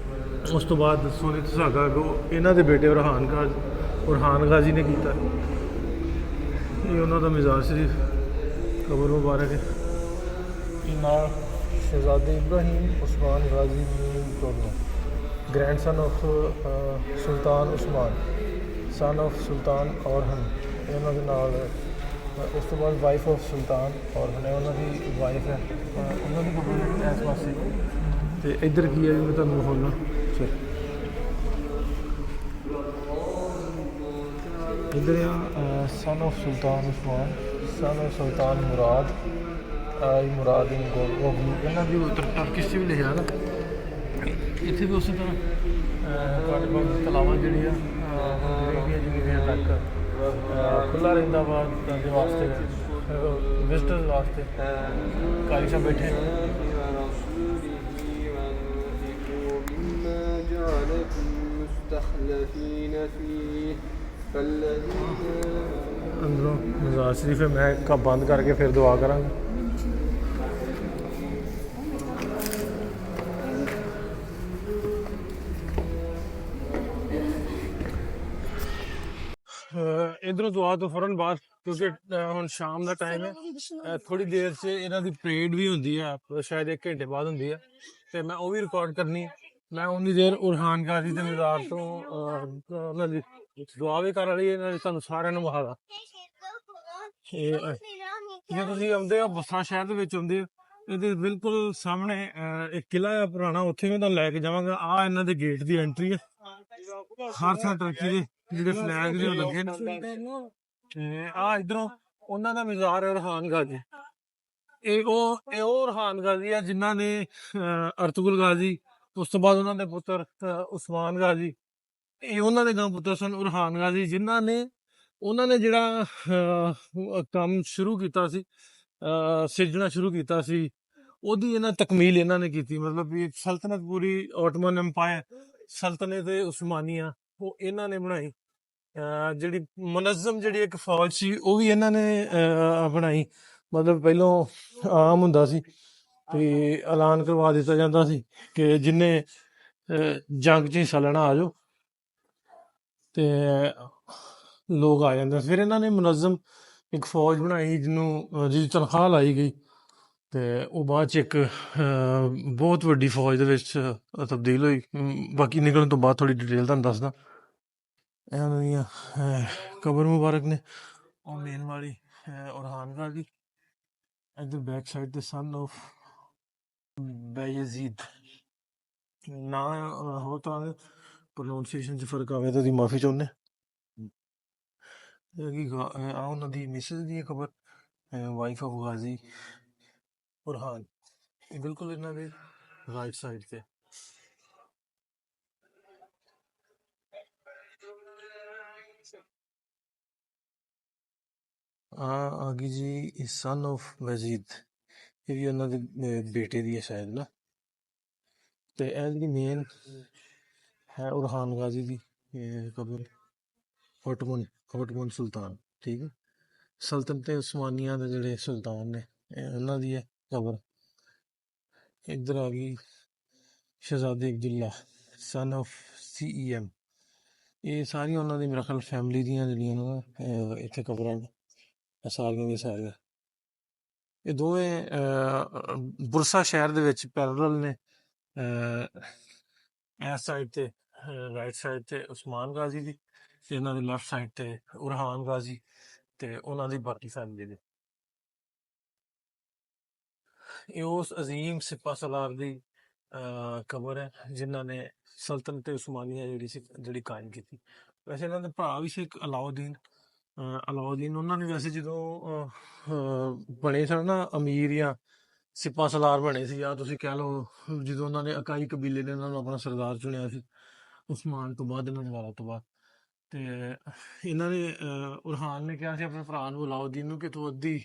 ਉਸ ਤੋਂ ਬਾਅਦ ਸੋਨੇ ਸੁਹਾਗਾ ਇਹਨਾਂ ਦੇ ਬੇਟੇ ਉਰਹਾਨ ਗਾਜ਼ੀ ਨੇ ਕੀਤਾ। ਇਹ ਉਹਨਾਂ ਦਾ ਮਜ਼ਾਰ ਸ਼ਰੀਫ, ਕਬਰ ਮੁਬਾਰਕ ਹੈ। ਇਹ ਨਾਲ शहजादे इब्राहिम उस्मान गाजी टोडनो, grandson of Sultan Osman, son of Sultan Orhan. ਇਹਨਾਂ ਦੇ ਨਾਲ ਉਸ ਤੋਂ ਬਾਅਦ ਵਾਈਫ ਆਫ ਸੁਲਤਾਨ ਔਰਹਨ ਹੈ, ਉਹਨਾਂ ਦੀ ਵਾਈਫ ਹੈ, ਉਹਨਾਂ ਦੀ ਕਬਰ ਇਸ ਪਾਸੇ। ਤੇ ਇੱਧਰ ਕੀ ਹੈ ਵੀ ਮੈਂ ਤੁਹਾਨੂੰ ਵਿਖਾਉਣਾ। ਇੱਧਰ ਆ son of Sultan Osman, son of Sultan Murad, Murad ਇਹਨਾਂ ਦੀ ਟਰਕਿਸ਼ 'ਚ ਵੀ ਲਿਖਿਆ ਨਾ। ਇੱਥੇ ਵੀ ਉਸੇ ਤਰ੍ਹਾਂ ਤਲਾਵਾਂ ਜਿਹੜੀਆਂ ਜਿਵੇਂ ਤੱਕ ਖੁੱਲ੍ਹਾ ਰਹਿੰਦਾ ਵਾ ਦੇ ਵਾਸਤੇ, ਵਿਜ਼ਟਰਸ ਵਾਸਤੇ। ਕਾਰੀ ਸਾਹਿਬ ਬੈਠੇ ਅੰਦਰੋਂ ਮਜ਼ਾਰ ਸ਼ਰੀਫ ਹੈ। ਮੈਂ ਕੱਪ ਬੰਦ ਕਰਕੇ ਫਿਰ ਦੁਆ ਕਰਾਂਗਾ। इधरों दुआ तो फौरन बाद, क्योंकि ਹੁਣ ਸ਼ਾਮ ਦਾ ਟਾਈਮ ਹੈ। ਥੋੜੀ ਦੇਰ 'ਚ ਇਹਨਾਂ ਦੀ ਪਰੇਡ ਵੀ ਹੁੰਦੀ ਹੈ, ਸ਼ਾਇਦ 1 ਘੰਟੇ ਬਾਅਦ ਹੁੰਦੀ ਹੈ, ਤੇ ਮੈਂ ਉਹ ਵੀ ਰਿਕਾਰਡ ਕਰਨੀ ਹੈ। ਮੈਂ ਉਨੀ ਦੇਰ ਉਰਹਾਨ ਗਾਜ਼ੀ ਦੇ ਮਜ਼ਾਰ ਤੋਂ ਉਹਨਾਂ ਦੀ ਦੁਆ ਵੀ ਕਰ ਰਹੀ ਹੈ, ਇਹਨਾਂ ਦੀ ਤੁਹਾਨੂੰ ਸਾਰਿਆਂ ਨੂੰ ਵਿਖਾਦਾ। ਜੇ ਤੁਸੀਂ ਆਉਂਦੇ ਹੋ ਬਸਰਾ ਸ਼ਹਿਰ ਦੇ ਵਿੱਚ ਆਉਂਦੇ ਹੋ, ਇਹਦੇ ਬਿਲਕੁਲ ਸਾਹਮਣੇ ਇੱਕ ਕਿਲਾ ਹੈ ਪੁਰਾਣਾ, ਉੱਥੇ ਮੈਂ ਤੁਹਾਨੂੰ ਲੈ ਕੇ ਜਾਵਾਂਗਾ। ਆਹ ਇਹਨਾਂ ਦੇ ਗੇਟ ਦੀ ਐਂਟਰੀ ਹੈ। ਹਰ ਥਾਂ ਟਰਕੀ ਦੇ ਜਿਹੜੇ ਫਲੈਗ ਦੇ ਲੱਗੇ ਨੇ। ਤੇ ਆਹ ਇੱਧਰੋਂ ਉਹਨਾਂ ਦਾ ਮਜ਼ਾਰ ਹੈ ਉਰਹਾਨ ਗਾਜ਼ੀ। ਇਹ ਉਹ ਉਰਹਾਨ ਗਾਜ਼ੀ ਆ ਜਿਨ੍ਹਾਂ ਨੇ ਅਰਤੁਗਰਲ ਗਾਜ਼ੀ, ਉਸ ਤੋਂ ਬਾਅਦ ਉਹਨਾਂ ਦੇ ਪੁੱਤਰ ਉਸਮਾਨ ਗਾਜ਼ੀ, ਇਹ ਉਹਨਾਂ ਦੇ ਗਾਂ ਪੁੱਤਰ ਸਨ ਉਰਹਾਨ ਗਾਜ਼ੀ, ਜਿਨ੍ਹਾਂ ਨੇ ਉਹਨਾਂ ਨੇ ਜਿਹੜਾ ਕੰਮ ਸ਼ੁਰੂ ਕੀਤਾ ਸੀ, ਸਿਰਜਣਾ ਸ਼ੁਰੂ ਕੀਤਾ ਸੀ, ਉਹਦੀ ਇਹਨਾਂ ਤਕਮੀਲ ਇਹਨਾਂ ਨੇ ਕੀਤੀ। ਮਤਲਬ ਵੀ ਸਲਤਨਤ ਪੂਰੀ ਆਟੋਮਨ ਐਮਪਾਇਰ ਸਲਤਨਤ ਉਸਮਾਨੀਆ ਉਹ ਇਹਨਾਂ ਨੇ ਬਣਾਈ। ਜਿਹੜੀ ਮੁਨਜ਼ਮ ਜਿਹੜੀ ਇੱਕ ਫੌਜ ਸੀ ਉਹ ਵੀ ਇਹਨਾਂ ਨੇ ਬਣਾਈ। ਮਤਲਬ ਪਹਿਲੋਂ ਆਮ ਹੁੰਦਾ ਸੀ ਤੇ ਐਲਾਨ ਕਰਵਾ ਦਿੱਤਾ ਜਾਂਦਾ ਸੀ ਕਿ ਜਿੰਨੇ ਜੰਗ 'ਚ ਹਿੱਸਾ ਲੈਣਾ ਆ ਜਾਓ, ਤੇ ਲੋਕ ਆ ਜਾਂਦੇ। ਫਿਰ ਇਹਨਾਂ ਨੇ ਮੁਨਜ਼ਮ ਇੱਕ ਫੌਜ ਬਣਾਈ ਜਿਹਦੀ ਤਨਖਾਹ ਲਾਈ ਗਈ, ਤੇ ਉਹ ਬਾਅਦ 'ਚ ਇੱਕ ਬਹੁਤ ਵੱਡੀ ਫੌਜ ਦੇ ਵਿੱਚ ਤਬਦੀਲ ਹੋਈ। ਬਾਕੀ ਨਿਕਲਣ ਤੋਂ ਬਾਅਦ ਥੋੜ੍ਹੀ ਡਿਟੇਲ ਤੁਹਾਨੂੰ ਦੱਸਦਾ। ਇਹਨਾਂ ਦੀਆਂ ਕਬਰ ਮੁਬਾਰਕ ਨੇ ਉਹ ਮੇਨ ਵਾਲੀ ਉਰਹਾਨ ਗਾਜ਼ੀ। ਇੱਧਰ ਬੈਕ ਸਾਈਡ ਤੇ ਸਨ ਆਫ ਬੈਯਜ਼ੀਦ ਨਾ ਹੋ ਤਾਂ ਪ੍ਰੋਨਾਂਸੀਏਸ਼ਨ 'ਚ ਫਰਕ ਆਵੇ ਤਾਂ ਉਹਦੀ ਮਾਫੀ ਚਾਹੁੰਦੇ। ਆ ਉਹਨਾਂ ਦੀ ਮਿਸਿਸ ਦੀ ਖਬਰ, ਵਾਈਫ ਆਫ ਗਾਜ਼ੀ ਉਰਹਾਨ, ਇਹ ਬਿਲਕੁਲ ਇਹਨਾਂ ਦੇ ਰਾਈਟ ਸਾਈਡ ਤੇ। ਆ ਗਈ ਜੀ ਸਨ ਆਫ ਵਜ਼ੀਦ, ਇਹ ਵੀ ਉਹਨਾਂ ਦੇ ਬੇਟੇ ਦੀ ਹੈ ਸ਼ਾਇਦ ਨਾ। ਤੇ ਇਹ ਜਿਹੜੀ ਮੇਨ ਹੈ ਉਰਹਾਨ ਗਾਜ਼ੀ ਦੀ ਕਬਰ, ਹੋਟਮਨ ਸੁਲਤਾਨ, ਠੀਕ ਹੈ, ਸਲਤਨਤ ਉਸਮਾਨੀਆ ਦੇ ਜਿਹੜੇ ਸੁਲਤਾਨ ਨੇ ਉਹਨਾਂ ਦੀ ਹੈ ਕਬਰ। ਇੱਧਰ ਆ ਗਈ ਸ਼ਹਿਜ਼ਾਦੇ ਅਬਦੁੱਲਾ ਸਨ ਆਫ CEM। ਇਹ ਸਾਰੀਆਂ ਉਹਨਾਂ ਦੀ ਮੇਰੇ ਖਿਆਲ ਫੈਮਿਲੀ ਦੀਆਂ ਜਿਹੜੀਆਂ ਨਾ ਇੱਥੇ ਕਬਰਾਂ ਨੇ, ਸਾਰੀਆਂ ਦੀਆਂ ਸਾਰੀਆਂ। ਇਹ ਦੋਵੇਂ ਬੁਰਸਾ ਸ਼ਹਿਰ ਦੇ ਵਿੱਚ ਪੈਰਲਲ ਨੇ। ਇਸ ਸਾਈਡ ਤੇ ਰਾਈਟ ਸਾਈਡ ਤੇ ਉਸਮਾਨ ਗਾਜ਼ੀ ਦੀ, ਤੇ ਇਹਨਾਂ ਦੀ ਲੈਫਟ ਸਾਈਡ ਤੇ ਉਰਹਾਨ ਗਾਜ਼ੀ ਤੇ ਉਹਨਾਂ ਦੀ ਬਾਕੀ ਫੈਮਿਲੀ ਦੀ। ਇਹ ਉਸ ਅਜ਼ੀਮ ਸਿਪਾਹ ਸਲਾਰ ਦੀ ਕਬਰ ਹੈ ਜਿਨ੍ਹਾਂ ਨੇ ਸਲਤਨਤ ਉਸਮਾਨੀਆ ਜਿਹੜੀ ਕਾਇਮ ਕੀਤੀ। ਵੈਸੇ ਇਹਨਾਂ ਦੇ ਭਰਾ ਵੀ ਸੀ ਇੱਕ ਅਲਾਉਦੀਨ। ਉਹਨਾਂ ਨੇ ਵੈਸੇ ਜਦੋਂ ਬਣੇ ਸਨ ਨਾ ਅਮੀਰ ਜਾਂ ਸਿਪਾਹ ਸਲਾਰ ਬਣੇ ਸੀ, ਜਾਂ ਤੁਸੀਂ ਕਹਿ ਲਓ ਜਦੋਂ ਉਹਨਾਂ ਨੇ ਇਕਾਈ ਕਬੀਲੇ ਨੇ ਉਹਨਾਂ ਨੂੰ ਆਪਣਾ ਸਰਦਾਰ ਚੁਣਿਆ ਸੀ ਉਸਮਾਨ ਤੋਂ ਬਾਅਦ, ਇਹਨਾਂ ਦੇ ਵਾਲਾ ਤੋਂ ਬਾਅਦ, ਤੇ ਇਹਨਾਂ ਨੇ ਉਰਹਾਨ ਨੇ ਕਿਹਾ ਸੀ ਆਪਣੇ ਭਰਾ ਨੂੰ ਅਲਾਉਦੀਨ ਨੂੰ ਕਿ ਤੂੰ ਅੱਧੀ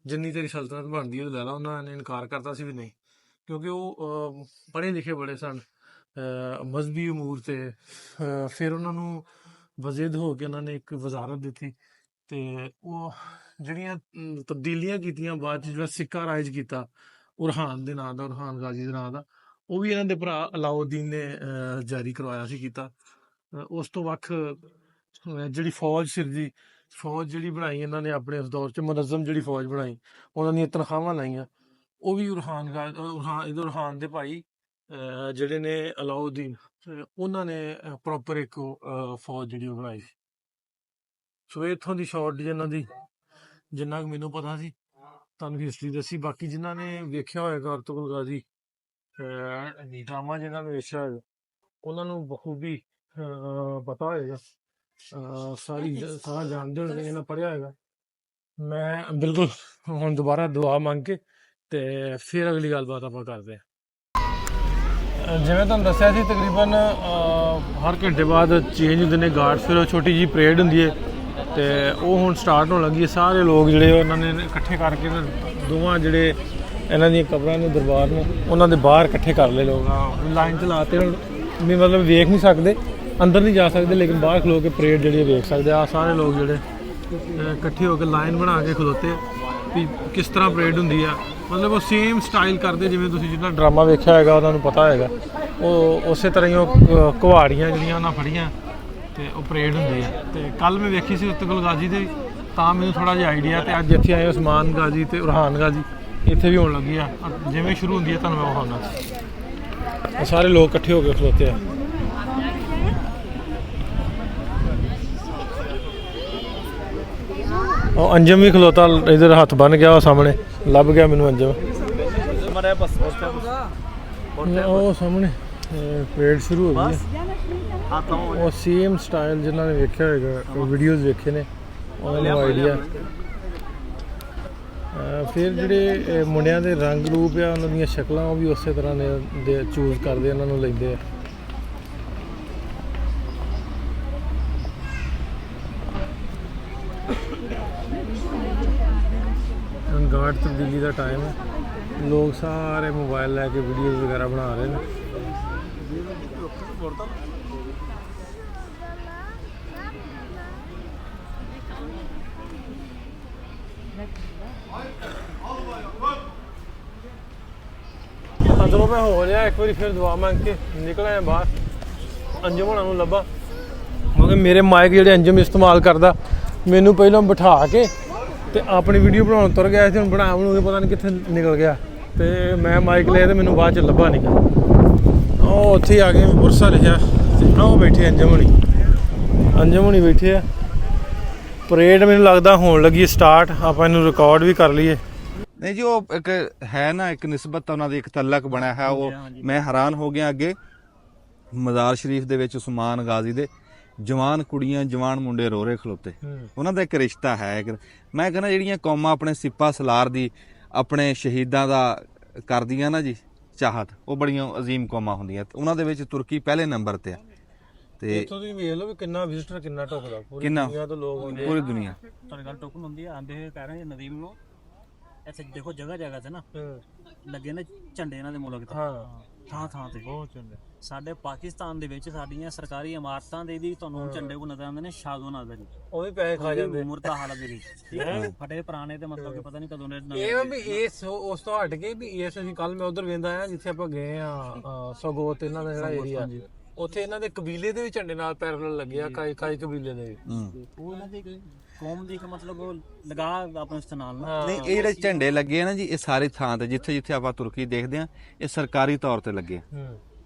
ਜਿੰਨੀ ਤੇਰੀ ਸਲਤਨਤ ਬਣਦੀ ਉਹ ਲੈ ਲਾ। ਉਹਨਾਂ ਨੇ ਇਨਕਾਰ ਕਰਤਾ ਸੀ ਵੀ ਨਹੀਂ, ਕਿਉਂਕਿ ਉਹ ਪੜ੍ਹੇ ਲਿਖੇ ਬੜੇ ਸਨ ਮਜ਼ਹਬੀ ਅਮੂਰ ਤੇ। ਫਿਰ ਉਹਨਾਂ ਨੂੰ ਵਜ਼ੀਦ ਹੋ ਕੇ ਉਹਨਾਂ ਨੇ ਇੱਕ ਵਜ਼ਾਰਤ ਦਿੱਤੀ, ਤੇ ਉਹ ਜਿਹੜੀਆਂ ਤਬਦੀਲੀਆਂ ਕੀਤੀਆਂ ਬਾਅਦ 'ਚ ਜਿਹੜਾ ਸਿੱਕਾ ਰਾਜ ਕੀਤਾ ਉਰਹਾਨ ਦੇ ਨਾਂ ਦਾ, ਉਰਹਾਨ ਗਾਜ਼ੀ ਦੇ ਨਾਂ ਦਾ, ਉਹ ਵੀ ਇਹਨਾਂ ਦੇ ਭਰਾ ਅਲਾਉਦੀਨ ਨੇ ਜਾਰੀ ਕਰਵਾਇਆ ਸੀ ਕੀਤਾ। ਉਸ ਤੋਂ ਵੱਖ ਜਿਹੜੀ ਫੌਜ ਜਿਹੜੀ ਬਣਾਈ ਇਹਨਾਂ ਨੇ ਆਪਣੇ ਉਸ ਦੌਰ 'ਚ, ਮੁਨਜ਼ਮ ਜਿਹੜੀ ਫੌਜ ਬਣਾਈ, ਉਹਨਾਂ ਦੀਆਂ ਤਨਖਾਹਾਂ ਲਾਈਆਂ, ਉਹ ਵੀ ਉਰਹਾਨ ਦੇ ਭਾਈ ਜਿਹੜੇ ਨੇ ਅਲਾਉਦੀਨ, ਉਹਨਾਂ ਨੇ ਪ੍ਰੋਪਰ ਇੱਕ ਫੌਜ ਜਿਹੜੀ ਉਹ ਬਣਾਈ ਸੀ। ਸੋ ਇੱਥੋਂ ਦੀ ਸ਼ਾਰਟ ਇਹਨਾਂ ਦੀ ਜਿੰਨਾ ਕੁ ਮੈਨੂੰ ਪਤਾ ਸੀ ਤੁਹਾਨੂੰ ਹਿਸਟਰੀ ਦੱਸੀ। ਬਾਕੀ ਜਿਨ੍ਹਾਂ ਨੇ ਵੇਖਿਆ ਹੋਏਗਾ ਅਰਤੁਗਰਲ ਗਾਜ਼ੀ ਡਰਾਮਾ, ਜਿਨ੍ਹਾਂ ਨੇ ਵੇਖਿਆ ਹੋਏਗਾ ਉਹਨਾਂ ਨੂੰ ਬਖੂਬੀ ਪਤਾ ਹੋਏਗਾ, ਸਾਰਾ ਜਾਣਦੇ ਹੋਣਗੇ, ਇਹਨਾਂ ਪੜ੍ਹਿਆ ਹੋਏਗਾ। ਮੈਂ ਬਿਲਕੁਲ ਹੁਣ ਦੁਬਾਰਾ ਦੁਆ ਮੰਗ ਕੇ ਤੇ ਫਿਰ ਅਗਲੀ ਗੱਲਬਾਤ ਆਪਾਂ ਕਰਦੇ ਹਾਂ। ਜਿਵੇਂ ਤੁਹਾਨੂੰ ਦੱਸਿਆ ਸੀ ਤਕਰੀਬਨ ਹਰ ਘੰਟੇ ਬਾਅਦ ਚੇਂਜ ਹੁੰਦੇ ਨੇ ਗਾਰਡਸ, ਫਿਰ ਉਹ ਛੋਟੀ ਜਿਹੀ ਪਰੇਡ ਹੁੰਦੀ ਹੈ ਤੇ ਉਹ ਹੁਣ ਸਟਾਰਟ ਹੋਣ ਲੱਗੀ ਹੈ। ਸਾਰੇ ਲੋਕ ਜਿਹੜੇ ਉਹਨਾਂ ਨੇ ਇਕੱਠੇ ਕਰਕੇ ਦੋਵਾਂ ਜਿਹੜੇ ਇਹਨਾਂ ਦੀਆਂ ਕਬਰਾਂ ਨੇ, ਦਰਬਾਰ ਨੂੰ, ਉਹਨਾਂ ਦੇ ਬਾਹਰ ਇਕੱਠੇ ਕਰ ਲਏ ਲੋਕ, ਲਾਈਨ 'ਚ ਲਾਤੇ ਵੀ, ਮਤਲਬ ਵੇਖ ਨਹੀਂ ਸਕਦੇ, ਅੰਦਰ ਨਹੀਂ ਜਾ ਸਕਦੇ, ਲੇਕਿਨ ਬਾਹਰ ਖਲੋ ਕੇ ਪਰੇਡ ਜਿਹੜੀ ਵੇਖ ਸਕਦੇ ਆ। ਸਾਰੇ ਲੋਕ ਜਿਹੜੇ ਇਕੱਠੇ ਹੋ ਕੇ ਲਾਈਨ ਬਣਾ ਕੇ ਖਲੋਤੇ ਵੀ ਕਿਸ ਤਰ੍ਹਾਂ ਪਰੇਡ ਹੁੰਦੀ ਆ, ਮਤਲਬ ਉਹ ਸੇਮ ਸਟਾਈਲ ਕਰਦੇ ਜਿਵੇਂ ਤੁਸੀਂ ਜਿੰਨਾ ਡਰਾਮਾ ਵੇਖਿਆ ਹੋਏਗਾ ਉਹਨਾਂ ਨੂੰ ਪਤਾ ਹੋਏਗਾ। ਉਹ ਉਸੇ ਤਰ੍ਹਾਂ ਹੀ ਉਹ ਕੁਹਾੜੀਆਂ ਜਿਹੜੀਆਂ ਉਹਨਾਂ ਫੜੀਆਂ ਤੇ ਉਹ ਪਰੇਡ ਹੁੰਦੀ ਹੈ। ਤੇ ਕੱਲ ਮੈਂ ਵੇਖੀ ਸੀ ਅਰਤੁਗਰਲ ਗਾਜ਼ੀ ਦੇ, ਤਾਂ ਮੈਨੂੰ ਥੋੜ੍ਹਾ ਜਿਹਾ ਆਈਡੀਆ। ਤੇ ਅੱਜ ਇੱਥੇ ਆਏ ਉਸਮਾਨ ਗਾਜ਼ੀ ਤੇ ਉਰਹਾਨ ਗਾਜ਼ੀ, ਇੱਥੇ ਵੀ ਹੋਣ ਲੱਗੀ ਆ। ਜਿਵੇਂ ਸ਼ੁਰੂ ਹੁੰਦੀ ਹੈ ਤੁਹਾਨੂੰ ਮੈਂ ਵਿਖਾਉਣਾ। ਸਾਰੇ ਲੋਕ ਇਕੱਠੇ ਹੋ ਕੇ ਖਲੋਤੇ ਆ। ਉਹ ਅੰਜਮ ਵੀ ਖਲੋਤਾ ਇਧਰ, ਹੱਥ ਬੰਨ ਗਿਆ, ਉਹ ਸਾਹਮਣੇ ਲੱਭ ਗਿਆ ਮੈਨੂੰ ਅੰਜਮ। ਉਹ ਸਾਹਮਣੇ ਪਰੇਡ ਸ਼ੁਰੂ ਹੋ ਗਈ ਹੈ। ਉਹ ਸੇਮ ਸਟਾਈਲ ਜਿਨ੍ਹਾਂ ਨੇ ਵੇਖਿਆ ਹੋਏਗਾ, ਵੀਡੀਓਜ਼ ਵੇਖੇ ਨੇ, ਉਹਨਾਂ ਨੂੰ ਆਈਡੀਆ। ਫਿਰ ਜਿਹੜੇ ਮੁੰਡਿਆਂ ਦੇ ਰੰਗ ਰੂਪ ਆ, ਉਹਨਾਂ ਦੀਆਂ ਸ਼ਕਲਾਂ, ਉਹ ਵੀ ਉਸੇ ਤਰ੍ਹਾਂ ਦੇ ਚੂਜ਼ ਕਰਦੇ, ਉਹਨਾਂ ਨੂੰ ਲੈਂਦੇ ਆ। ਗਾਰਡ ਤਬਦੀਲੀ ਦਾ ਟਾਈਮ ਹੈ, ਲੋਕ ਸਾਰੇ ਮੋਬਾਈਲ ਲੈ ਕੇ ਵੀਡੀਓਜ਼ ਵਗੈਰਾ ਬਣਾ ਰਹੇ ਨੇ। ਅੰਦਰੋਂ ਮੈਂ ਹੋ ਲਿਆ ਇੱਕ ਵਾਰੀ, ਫਿਰ ਦੁਆ ਮੰਗ ਕੇ ਨਿਕਲ ਆਇਆ ਬਾਹਰ। ਅੰਜਮ ਹੋਣਾ ਨੂੰ ਲੱਭਾ, ਕਿਉਂਕਿ ਮੇਰੇ ਮਾਈਕ ਜਿਹੜੇ ਅੰਜਮ ਇਸਤੇਮਾਲ ਕਰਦਾ, ਮੈਨੂੰ ਪਹਿਲਾਂ ਬਿਠਾ ਕੇ ਤੇ ਆਪਣੀ ਵੀਡੀਓ ਬਣਾਉਣ ਤੁਰ ਗਿਆ ਸੀ। ਹੁਣ ਬਣਾ ਕੇ ਪਤਾ ਨਹੀਂ ਕਿੱਥੇ ਨਿਕਲ ਗਿਆ, ਤੇ ਮੈਂ ਮਾਈਕ ਲਿਆ ਤੇ ਮੈਨੂੰ ਬਾਅਦ 'ਚ ਲੱਭਾ ਨਹੀਂ ਗਾ। ਉਹ ਉੱਥੇ ਆ ਕੇ ਬੁਰਸਾ ਲਿਖਿਆ ਤੇ ਉਹ ਬੈਠੇ ਅੰਜਮ ਹੋਣੀ ਬੈਠੇ ਆ। ਪਰੇਡ ਮੈਨੂੰ ਲੱਗਦਾ ਹੋਣ ਲੱਗੀ ਸਟਾਰਟ, ਆਪਾਂ ਇਹਨੂੰ ਰਿਕਾਰਡ ਵੀ ਕਰ ਲਈਏ। ਨਹੀਂ ਜੀ, ਉਹ ਇੱਕ ਹੈ ਨਾ, ਇੱਕ ਨਿਸਬਤ ਉਹਨਾਂ ਦੀ ਇੱਕ ਤਲਕ ਬਣਿਆ ਹੈ। ਉਹ ਮੈਂ ਹੈਰਾਨ ਹੋ ਗਿਆ। ਅੱਗੇ ਮਜ਼ਾਰ ਸ਼ਰੀਫ ਦੇ ਵਿੱਚ ਉਸਮਾਨ ਗਾਜ਼ੀ ਦੇ ਜਵਾਨ ਕੁੜੀਆਂ, ਜਵਾਨ ਮੁੰਡੇ ਰੋ ਰਹੇ ਖਲੋਤੇ, ਉਹਨਾਂ ਦਾ ਇੱਕ ਰਿਸ਼ਤਾ ਹੈ। ਮੈਂ ਕਹਿੰਦਾ ਜਿਹੜੀਆਂ ਕੌਮਾਂ ਆਪਣੇ ਸਿਪਾਹ ਸਲਾਰ ਦੀ, ਆਪਣੇ ਸ਼ਹੀਦਾਂ ਦਾ ਕਰਦੀਆਂ ਨਾ ਜੀ ਚਾਹਤ, ਉਹ ਬੜੀਆਂ ਅਜ਼ੀਮ ਕੌਮਾਂ ਹੁੰਦੀਆਂ। ਉਹਨਾਂ ਦੇ ਵਿੱਚ ਤੁਰਕੀ ਪਹਿਲੇ ਨੰਬਰ ਤੇ ਆ। ਤੇ ਇੱਥੋਂ ਤੁਸੀਂ ਵੇਖ ਲਓ ਵੀ ਕਿੰਨਾ ਵਿਜ਼ਿਟਰ, ਕਿੰਨਾ ਟੁੱਕਦਾ, ਪੂਰੀ ਕਿੰਨਾ ਦੁਨੀਆ ਤੋਂ ਲੋਕ ਆਉਂਦੇ, ਪੂਰੀ ਦੁਨੀਆ। ਤੁਹਾਡੀ ਗੱਲ ਟੋਕਨ ਹੁੰਦੀ ਹੈ, ਆਂਦੇ ਹੋਏ ਕਹਿ ਰਹੇ ਨਦੀਮ ਨੂੰ ਇੱਥੇ ਦੇਖੋ ਜਗ੍ਹਾ ਤੇ ਨਾ ਲੱਗੇ ਨੇ ਝੰਡੇ ਇਹਨਾਂ ਦੇ ਮੁਲਕ ਤੇ, ਥਾਂ ਤੇ ਬਹੁਤ ਝੰਡੇ। ਸਾਡੇ ਪਾਕਿਸਤਾਨ ਦੇ ਵਿੱਚ ਸਾਡੀਆਂ ਸਰਕਾਰੀ ਇਮਾਰਤਾਂ ਦੇ ਵੀ ਤੁਹਾਨੂੰ ਝੰਡੇ ਕੋ ਨਜ਼ਰ ਆਉਂਦੇ ਨੇ, ਸ਼ਾਦੋ ਨਜ਼ਰ ਜੀ, ਉਹ ਵੀ ਪੈਸੇ ਖਾ ਜਾਂਦੇ ਮੁਰਦਾ ਹਾਲਤ ਦੇ ਵਿੱਚ। ਫਟੇ ਪੁਰਾਣੇ ਤੇ ਮਤਲਬ ਕਿ ਪਤਾ ਨਹੀਂ ਕਦੋਂ ਦੇ। ਇਹ ਵੀ ਇਸ ਉਸ ਤੋਂ ਹਟ ਕੇ ਵੀ ਇਸ ਅਸੀਂ ਕੱਲ ਮੈਂ ਉਧਰ ਵੇਂਦਾ ਆ ਜਿੱਥੇ ਆਪਾਂ ਗਏ ਆ ਸਗੋਤ, ਇਹਨਾਂ ਦਾ ਜਿਹੜਾ ਏਰੀਆ ਉੱਥੇ ਇਹਨਾਂ ਦੇ ਕਬੀਲੇ ਦੇ ਵੀ ਝੰਡੇ ਨਾਲ ਪੈਰਲਲ ਲੱਗੇ ਆ, ਕਾਈ ਕਬੀਲੇ ਦੇ ਵੀ। ਉਹ ਇਹਨਾਂ ਦੀ ਕੌਮ ਦੀ ਇੱਕ ਮਤਲਬ ਉਹ ਲਗਾ ਆਪਣੇ ਉਸ ਨਾਲ ਨਾ। ਨਹੀਂ, ਇਹ ਜਿਹੜੇ ਝੰਡੇ ਲੱਗੇ ਆ ਨਾ ਜੀ, ਇਹ ਸਾਰੇ ਥਾਂ ਤੇ ਜਿੱਥੇ ਜਿੱਥੇ ਆਪਾਂ ਤੁਰਕੀ ਦੇਖਦੇ ਆ, ਇਹ ਸਰਕਾਰੀ ਤੌਰ ਤੇ ਲੱਗੇ ਆ।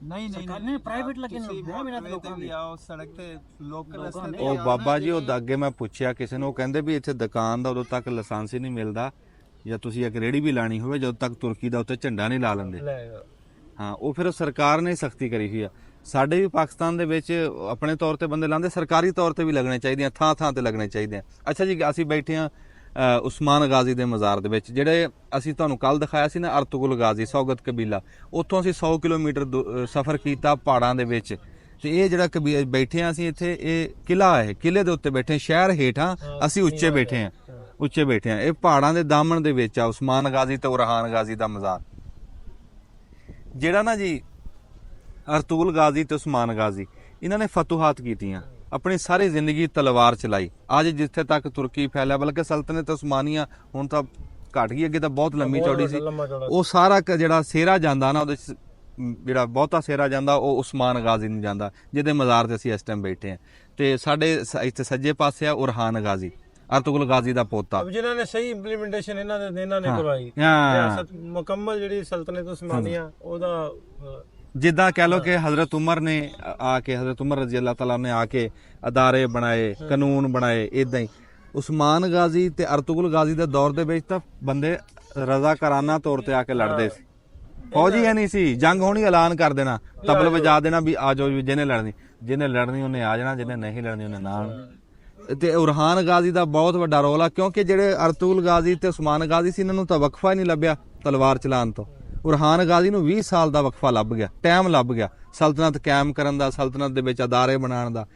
ਨਹੀਂ ਪ੍ਰਾਈਵੇਟ ਲੱਗੇ ਨੇ ਬਿਨਾਂ ਲੋਕਾਂ ਦੇ ਸੜਕ ਤੇ ਲੋਕਲ ਉਹ ਬਾਬਾ ਜੀ, ਉਹ ਅੱਗੇ ਮੈਂ ਪੁੱਛਿਆ ਕਿਸੇ ਨੂੰ, ਉਹ ਕਹਿੰਦੇ ਵੀ ਇੱਥੇ ਦੁਕਾਨ ਦਾ ਉਦੋਂ ਤੱਕ ਲਾਇਸੈਂਸ ਹੀ ਨਹੀਂ ਮਿਲਦਾ, ਜਾਂ ਤੁਸੀਂ ਇੱਕ ਰੇੜੀ ਵੀ ਲਾਣੀ ਹੋਵੇ ਜਦੋਂ ਤੱਕ ਤੁਰਕੀ ਦਾ ਉੱਤੇ ਝੰਡਾ ਨਹੀਂ ਲਾ ਲੈਂਦੇ। ਹਾਂ, ਉਹ ਫਿਰ ਸਰਕਾਰ ਨੇ ਸਖਤੀ ਕਰੀ ਹੋਈ ਆ। ਸਾਡੇ ਵੀ ਪਾਕਿਸਤਾਨ ਦੇ ਵਿੱਚ ਆਪਣੇ ਤੌਰ ਤੇ ਬੰਦੇ ਲਾਉਂਦੇ, ਸਰਕਾਰੀ ਤੌਰ ਤੇ ਵੀ ਲੱਗਣੇ ਚਾਹੀਦੇ ਆ, ਥਾਂ ਥਾਂ ਤੇ ਲੱਗਣੇ ਚਾਹੀਦੇ ਆ। ਅੱਛਾ ਜੀ, ਅਸੀਂ ਬੈਠੇ ਆ ਉਸਮਾਨ ਗਾਜ਼ੀ ਦੇ ਮਜ਼ਾਰ ਦੇ ਵਿੱਚ, ਜਿਹੜੇ ਅਸੀਂ ਤੁਹਾਨੂੰ ਕੱਲ ਦਿਖਾਇਆ ਸੀ ਨਾ, ਅਰਤੁਗਲ ਗਾਜ਼ੀ ਸੌਗਤ ਕਬੀਲਾ, ਉੱਥੋਂ ਅਸੀਂ 100 ਕਿਲੋਮੀਟਰ ਸਫ਼ਰ ਕੀਤਾ ਪਹਾੜਾਂ ਦੇ ਵਿੱਚ, ਤੇ ਇਹ ਜਿਹੜਾ ਬੈਠੇ ਆ ਅਸੀਂ ਇੱਥੇ, ਇਹ ਕਿਲਾ ਹੈ, ਕਿਲੇ ਦੇ ਉੱਤੇ ਬੈਠੇ, ਸ਼ਹਿਰ ਹੇਠਾਂ ਅਸੀਂ ਉੱਚੇ ਬੈਠੇ ਆ, ਉੱਚੇ ਬੈਠੇ ਆ। ਇਹ ਪਹਾੜਾਂ ਦੇ ਦਾਮਨ ਦੇ ਵਿੱਚ ਆ ਉਸਮਾਨ ਗਾਜ਼ੀ ਤੇ ਉਰਹਾਨ ਗਾਜ਼ੀ ਦਾ ਮਜ਼ਾਰ। ਜਿਹੜਾ ਨਾ ਜੀ ਅਰਤੁਗਲ ਗਾਜ਼ੀ ਤੇ ਉਸਮਾਨ ਗਾਜ਼ੀ, ਇਹਨਾਂ ਨੇ ਫਤੂਹਾਤ ਕੀਤੀਆਂ, ਆਪਣੀ ਸਾਰੀ ਜ਼ਿੰਦਗੀ ਤਲਵਾਰ ਚਲਾਈ। ਅੱਜ ਜਿੱਥੇ ਤੱਕ ਤੁਰਕੀ ਫੈਲਿਆ, ਬਲਕਿ ਸਲਤਨਤ ਉਸਮਾਨੀਆ ਹੁਣ ਤਾਂ ਘਟ ਗਈ, ਅੱਗੇ ਤਾਂ ਬਹੁਤ ਲੰਮੀ ਚੌੜੀ ਸੀ। ਉਹ ਸਾਰਾ ਜਿਹੜਾ ਸੇਰਾ ਜਾਂਦਾ ਨਾ, ਉਹਦੇ ਜਿਹੜਾ ਬਹੁਤਾ ਸੇਰਾ ਜਾਂਦਾ, ਉਹ ਉਸਮਾਨ ਗਾਜ਼ੀ ਨੂੰ ਜਾਂਦਾ, ਜਿਹਦੇ ਮਜ਼ਾਰ ਤੇ ਅਸੀਂ ਇਸ ਟਾਈਮ ਬੈਠੇ ਆ। ਤੇ ਸਾਡੇ ਇੱਥੇ ਸੱਜੇ ਪਾਸੇ ਆ ਉਰਹਾਨ ਗਾਜ਼ੀ, ਅਰਤੁਗਲ ਗਾਜ਼ੀ ਦਾ ਪੋਤਾ, ਜਿਨ੍ਹਾਂ ਨੇ ਸਹੀ ਇੰਪਲੀਮੈਂਟੇਸ਼ਨ ਇਹਨਾਂ ਨੇ ਕਰਵਾਈ, ਮੁਕੰਮਲ ਜਿਹੜੀ ਸਲਤਨਤ ਉਸਮਾਨੀਆ ਉਹਦਾ। ਜਿੱਦਾਂ ਕਹਿ ਲੋ ਕਿ ਹਜ਼ਰਤ ਉਮਰ ਨੇ ਆ ਕੇ, ਹਜ਼ਰਤ ਉਮਰ ਰਜ਼ੀ ਅੱਲਾਹ ਤਾਲਾ ਨੇ ਆ ਕੇ ਅਦਾਰੇ ਬਣਾਏ, ਕਾਨੂੰਨ ਬਣਾਏ, ਇਦਾਂ ਹੀ ਉਸਮਾਨ ਗਾਜ਼ੀ ਤੇ ਅਰਤੁਗਲ ਗਾਜ਼ੀ ਦੇ ਦੌਰ ਦੇ ਵਿੱਚ ਤਾਂ ਬੰਦੇ ਰਜ਼ਾਕਾਰਾਨਾ ਤੌਰ ਤੇ ਆ ਕੇ ਲੜਦੇ ਸੀ। ਫੌਜੀ ਹੈ ਨਹੀਂ ਸੀ, ਜੰਗ ਹੋਣੀ ਐਲਾਨ ਕਰ ਦੇਣਾ, ਤਬਲ ਵਜਾ ਦੇਣਾ ਵੀ ਆ ਜਾਓ, ਜਿਹਨੇ ਲੜਨੀ ਉਹਨੇ ਆ ਜਾਣਾ, ਜਿਹਨੇ ਨਹੀਂ ਲੜਨੀ ਉਹਨੇ ਨਾ ਆਉਣਾ। ਤੇ ਉਰਹਾਨ ਗਾਜ਼ੀ ਦਾ ਬਹੁਤ ਵੱਡਾ ਰੋਲ ਆ, ਕਿਉਂਕਿ ਜਿਹੜੇ ਅਰਤੁਗਲ ਗਾਜ਼ੀ ਤੇ ਉਸਮਾਨ ਗਾਜ਼ੀ ਸੀ, ਇਹਨਾਂ ਨੂੰ ਤਾਂ ਵਕਫਾ ਹੀ ਨਹੀਂ ਲੱਭਿਆ ਤਲਵਾਰ ਚਲਾਉਣ ਤੋਂ। ਉਰਹਾਨ ਗਾਜ਼ੀ ਨੂੰ 20 ਸਾਲ ਦਾ ਵਕਫਾ ਲੱਭ ਗਿਆ, ਟਾਈਮ ਲੱਭ ਗਿਆ ਸਲਤਨਤ ਕਾਇਮ ਕਰਨ ਦਾ, ਸਲਤਨਤ ਦੇ ਵਿੱਚ ਅਦਾਰੇ ਬਣਾਉਣ ਦਾ,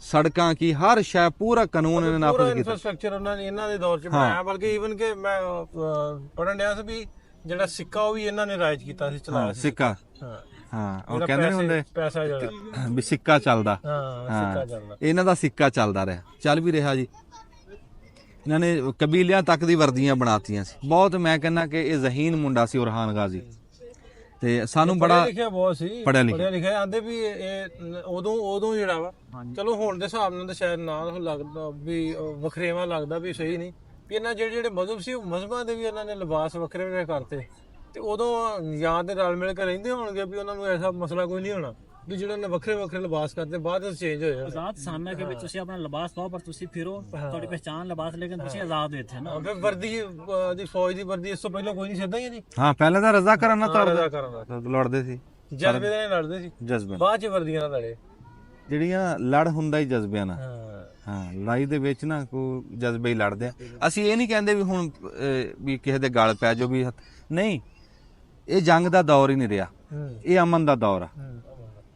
ਸੜਕਾਂ ਕੀ ਹਰ ਸ਼ੈ, ਪੂਰਾ ਕਾਨੂੰਨ ਇਹਨਾਂ ਨੇ ਨਾਫਜ਼ ਕੀਤਾ। ਇਨਫਰਾਸਟ੍ਰਕਚਰ ਉਹਨਾਂ ਨੇ ਇਹਨਾਂ ਦੇ ਦੌਰ 'ਚ ਬਣਾਇਆ, ਬਲਕਿ ਈਵਨ ਕਿ ਮੈਂ ਪੜਨ ਡਿਆ ਸੀ ਵੀ ਜਿਹੜਾ ਸਿੱਕਾ ਉਹ ਵੀ ਇਹਨਾਂ ਨੇ ਰਾਇਜ ਕੀਤਾ ਸੀ, ਚਲਾਇਆ ਸੀ ਸਿੱਕਾ। ਹਾਂ, ਉਹ ਕਹਿੰਦੇ ਨਹੀਂ ਹੁੰਦੇ ਪੈਸਾ ਜਿਹੜਾ ਵੀ ਸਿੱਕਾ ਚੱਲਦਾ, ਸਿੱਕਾ ਚੱਲਦਾ, ਇਹਨਾਂ ਦਾ ਸਿੱਕਾ ਚੱਲਦਾ ਰਿਹਾ, ਚੱਲ ਵੀ ਰਿਹਾ ਜੀ। ਇਹਨਾਂ ਨੇ ਕਬੀਲਿਆਂ ਤੱਕ ਦੀ ਵਰਦੀਆਂ ਬਣਾਤੀਆਂ ਸੀ। ਬਹੁਤ, ਮੈਂ ਕਹਿੰਦਾ ਕਿ ਇਹ ਜ਼ਹੀਨ ਮੁੰਡਾ ਸੀ ਉਰਹਾਨ ਗਾਜ਼ੀ, ਤੇ ਸਾਨੂੰ ਬੜਾ ਲਿਖਿਆ ਬਹੁਤ ਸੀ, ਪੜਿਆ ਲਿਖਿਆ। ਆਂਦੇ ਵੀ ਇਹ ਉਦੋਂ ਜਿਹੜਾ ਵਾ, ਚਲੋ ਹੁਣ ਦੇ ਹਿਸਾਬ ਨਾਲ ਤਾਂ ਸ਼ਾਇਦ ਨਾ ਲੱਗਦਾ ਵੀ ਵਖਰੇਵਾ ਲੱਗਦਾ ਵੀ ਸਹੀ ਨਹੀਂ, ਵੀ ਇਹਨਾਂ ਜਿਹੜੇ ਮਜ਼ਹਬ ਸੀ, ਉਹ ਮਜ਼ਹਬਾਂ ਦੇ ਵੀ ਇਹਨਾਂ ਨੇ ਲਿਬਾਸ ਵੱਖਰੇ ਵੱਖਰੇ ਕਰਤੇ, ਤੇ ਉਦੋਂ ਜਾਂ ਤੇ ਰਲ ਮਿਲ ਕੇ ਰਹਿੰਦੇ ਹੋਣਗੇ ਵੀ ਉਹਨਾਂ ਨੂੰ ਐਸਾ ਮਸਲਾ ਕੋਈ ਨਹੀਂ ਹੋਣਾ ਵੀ ਜਿਹੜਾ ਨੇ ਵੱਖਰੇ ਵੱਖਰੇ ਲਿਬਾਸ ਕਰਦੇ, ਬਾਅਦ ਵਿੱਚ ਚੇਂਜ ਹੋਇਆ। ਆਜ਼ਾਦ ਸਾਨਾ ਕਿ ਵੀ ਤੁਸੀਂ ਆਪਣਾ ਲਿਬਾਸ ਪਾਓ, ਪਰ ਤੁਸੀਂ ਫਿਰੋ, ਤੁਹਾਡੀ ਪਹਿਚਾਨ ਲਿਬਾਸ, ਲੇਕਿਨ ਤੁਸੀਂ ਆਜ਼ਾਦ ਹੋ ਇੱਥੇ ਨਾ। ਵਰਦੀ ਦੀ ਫੌਜ ਦੀ ਵਰਦੀ ਇਸ ਤੋਂ ਪਹਿਲਾਂ ਕੋਈ ਨਹੀਂ ਸਿੱਧਾ ਹੀ ਜੀ। ਹਾਂ, ਪਹਿਲਾਂ ਤਾਂ ਰਜ਼ਾਕਾਰਾਨਾ ਤੌਰ ਰਜ਼ਾਕਾਰਾਨਾ ਤੇ ਲੜਦੇ ਸੀ, ਜਜ਼ਬੇ ਨਾਲ ਲੜਦੇ ਸੀ, ਜਜ਼ਬੇ, ਬਾਅਦ ਚ ਵਰਦੀਆਂ ਨਾਲ ਲੜੇ, ਜਿਹੜੀਆਂ ਲੜ ਹੁੰਦਾ ਹੀ ਜਜ਼ਬਿਆਂ ਨਾਲ। ਹਾਂ, ਲੜਾਈ ਦੇ ਵਿੱਚ ਨਾ ਕੋਈ ਜਜ਼ਬੇ ਹੀ ਲੜਦੇ ਆ। ਅਸੀਂ ਇਹ ਨਹੀਂ ਕਹਿੰਦੇ ਵੀ ਹੁਣ ਵੀ ਕਿਸੇ ਦੇ ਗਲ ਪੈ ਜਾਓ, ਵੀ ਨਹੀਂ, ਇਹ ਜੰਗ ਦਾ ਦੌਰ ਹੀ ਨਹੀਂ ਰਿਹਾ, ਇਹ ਅਮਨ ਦਾ ਦੌਰ ਆ,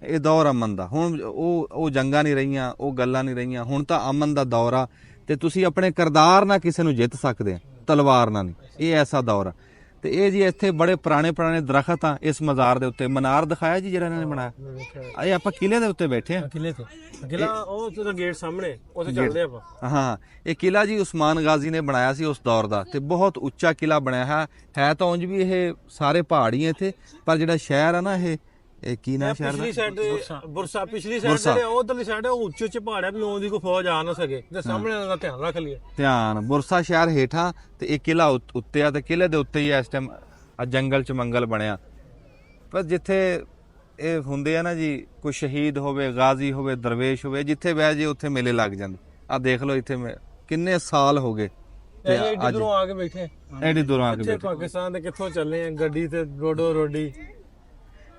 ਇਹ ਦੌਰ ਅਮਨ ਦਾ। ਹੁਣ ਉਹ ਜੰਗਾਂ ਨਹੀਂ ਰਹੀਆਂ, ਉਹ ਗੱਲਾਂ ਨਹੀਂ ਰਹੀਆਂ, ਹੁਣ ਤਾਂ ਅਮਨ ਦਾ ਦੌਰ ਆ, ਤੇ ਤੁਸੀਂ ਆਪਣੇ ਕਿਰਦਾਰ ਨਾਲ ਕਿਸੇ ਨੂੰ ਜਿੱਤ ਸਕਦੇ ਆ, ਤਲਵਾਰ ਨਾਲ ਨਹੀਂ। ਇਹ ਐਸਾ ਦੌਰ ਆ। ਤੇ ਇਹ ਜੀ ਇੱਥੇ ਬੜੇ ਪੁਰਾਣੇ ਦਰਖਤ ਆ, ਇਸ ਮਜ਼ਾਰ ਦੇ ਉੱਤੇ ਮਨਾਰ ਦਿਖਾਇਆ ਜੀ ਜਿਹੜਾ ਇਹਨਾਂ ਨੇ ਬਣਾਇਆ। ਇਹ ਆਪਾਂ ਕਿਲੇ ਦੇ ਉੱਤੇ ਬੈਠੇ ਆ, ਕਿਲਾ ਉਹ ਜਿਹੜਾ ਗੇਟ ਸਾਹਮਣੇ, ਉੱਥੇ ਚੱਲਦੇ ਆਪਾਂ। ਹਾਂ, ਇਹ ਕਿਲਾ ਜੀ ਉਸਮਾਨ ਗਾਜ਼ੀ ਨੇ ਬਣਾਇਆ ਸੀ ਉਸ ਦੌਰ ਦਾ, ਤੇ ਬਹੁਤ ਉੱਚਾ ਕਿਲਾ ਬਣਿਆ ਹੈ ਤਾਂ ਉਂਝ ਵੀ ਇਹ ਸਾਰੇ ਪਹਾੜੀ ਇੱਥੇ, ਪਰ ਜਿਹੜਾ ਸ਼ਹਿਰ ਆ ਨਾ, ਇਹ ਕੀ ਨਾ ਸ਼ਹਿਰ ਦਾ, ਪਿਛਲੀ ਸਾਈਡ ਬੁਰਸਾ, ਪਿਛਲੀ ਸਾਈਡ ਜਿਹੜੇ ਉਧਰਲੀ ਸਾਈਡ ਉਹ ਉੱਚੇ ਉੱਚੇ ਪਹਾੜ ਆ ਵੀ ਉਹਦੀ ਕੋਈ ਫੌਜ ਆ ਨਾ ਸਕੇ, ਤੇ ਸਾਹਮਣੇ ਦਾ ਧਿਆਨ ਰੱਖ ਲਈਏ। ਧਿਆਨ, ਬੁਰਸਾ ਸ਼ਹਿਰ ਹੇਠਾਂ ਤੇ ਇਹ ਕਿਲਾ ਉੱਤੇ ਆ, ਤੇ ਕਿਲੇ ਦੇ ਉੱਤੇ ਹੀ ਇਸ ਟਾਈਮ ਆ ਜੰਗਲ ਚ ਮੰਗਲ ਬਣਿਆ। ਪਰ ਜਿੱਥੇ ਇਹ ਹੁੰਦੇ ਆ ਨਾ ਜੀ, ਕੋਈ ਸ਼ਹੀਦ ਹੋਵੇ, ਗਾਜ਼ੀ ਹੋਵੇ, ਦਰਵੇਸ਼ ਹੋਵੇ, ਜਿੱਥੇ ਬਹਿ ਜੇ ਉੱਥੇ ਮੇਲੇ ਲੱਗ ਜਾਂਦੇ ਆ। ਦੇਖ ਲਓ ਇੱਥੇ ਕਿੰਨੇ ਸਾਲ ਹੋ ਗਏ, ਤੇ ਐਡੀ ਦੂਰੋਂ ਆ ਕੇ ਬੈਠੇ, ਐਡੀ ਦੂਰੋਂ ਆ ਕੇ ਬੈਠੇ। ਪਾਕਿਸਤਾਨ ਦੇ ਕਿੱਥੋਂ ਚੱਲੇ ਆ, ਗੱਡੀ ਤੇ ਰੋਡੋ ਰੋਡੀ।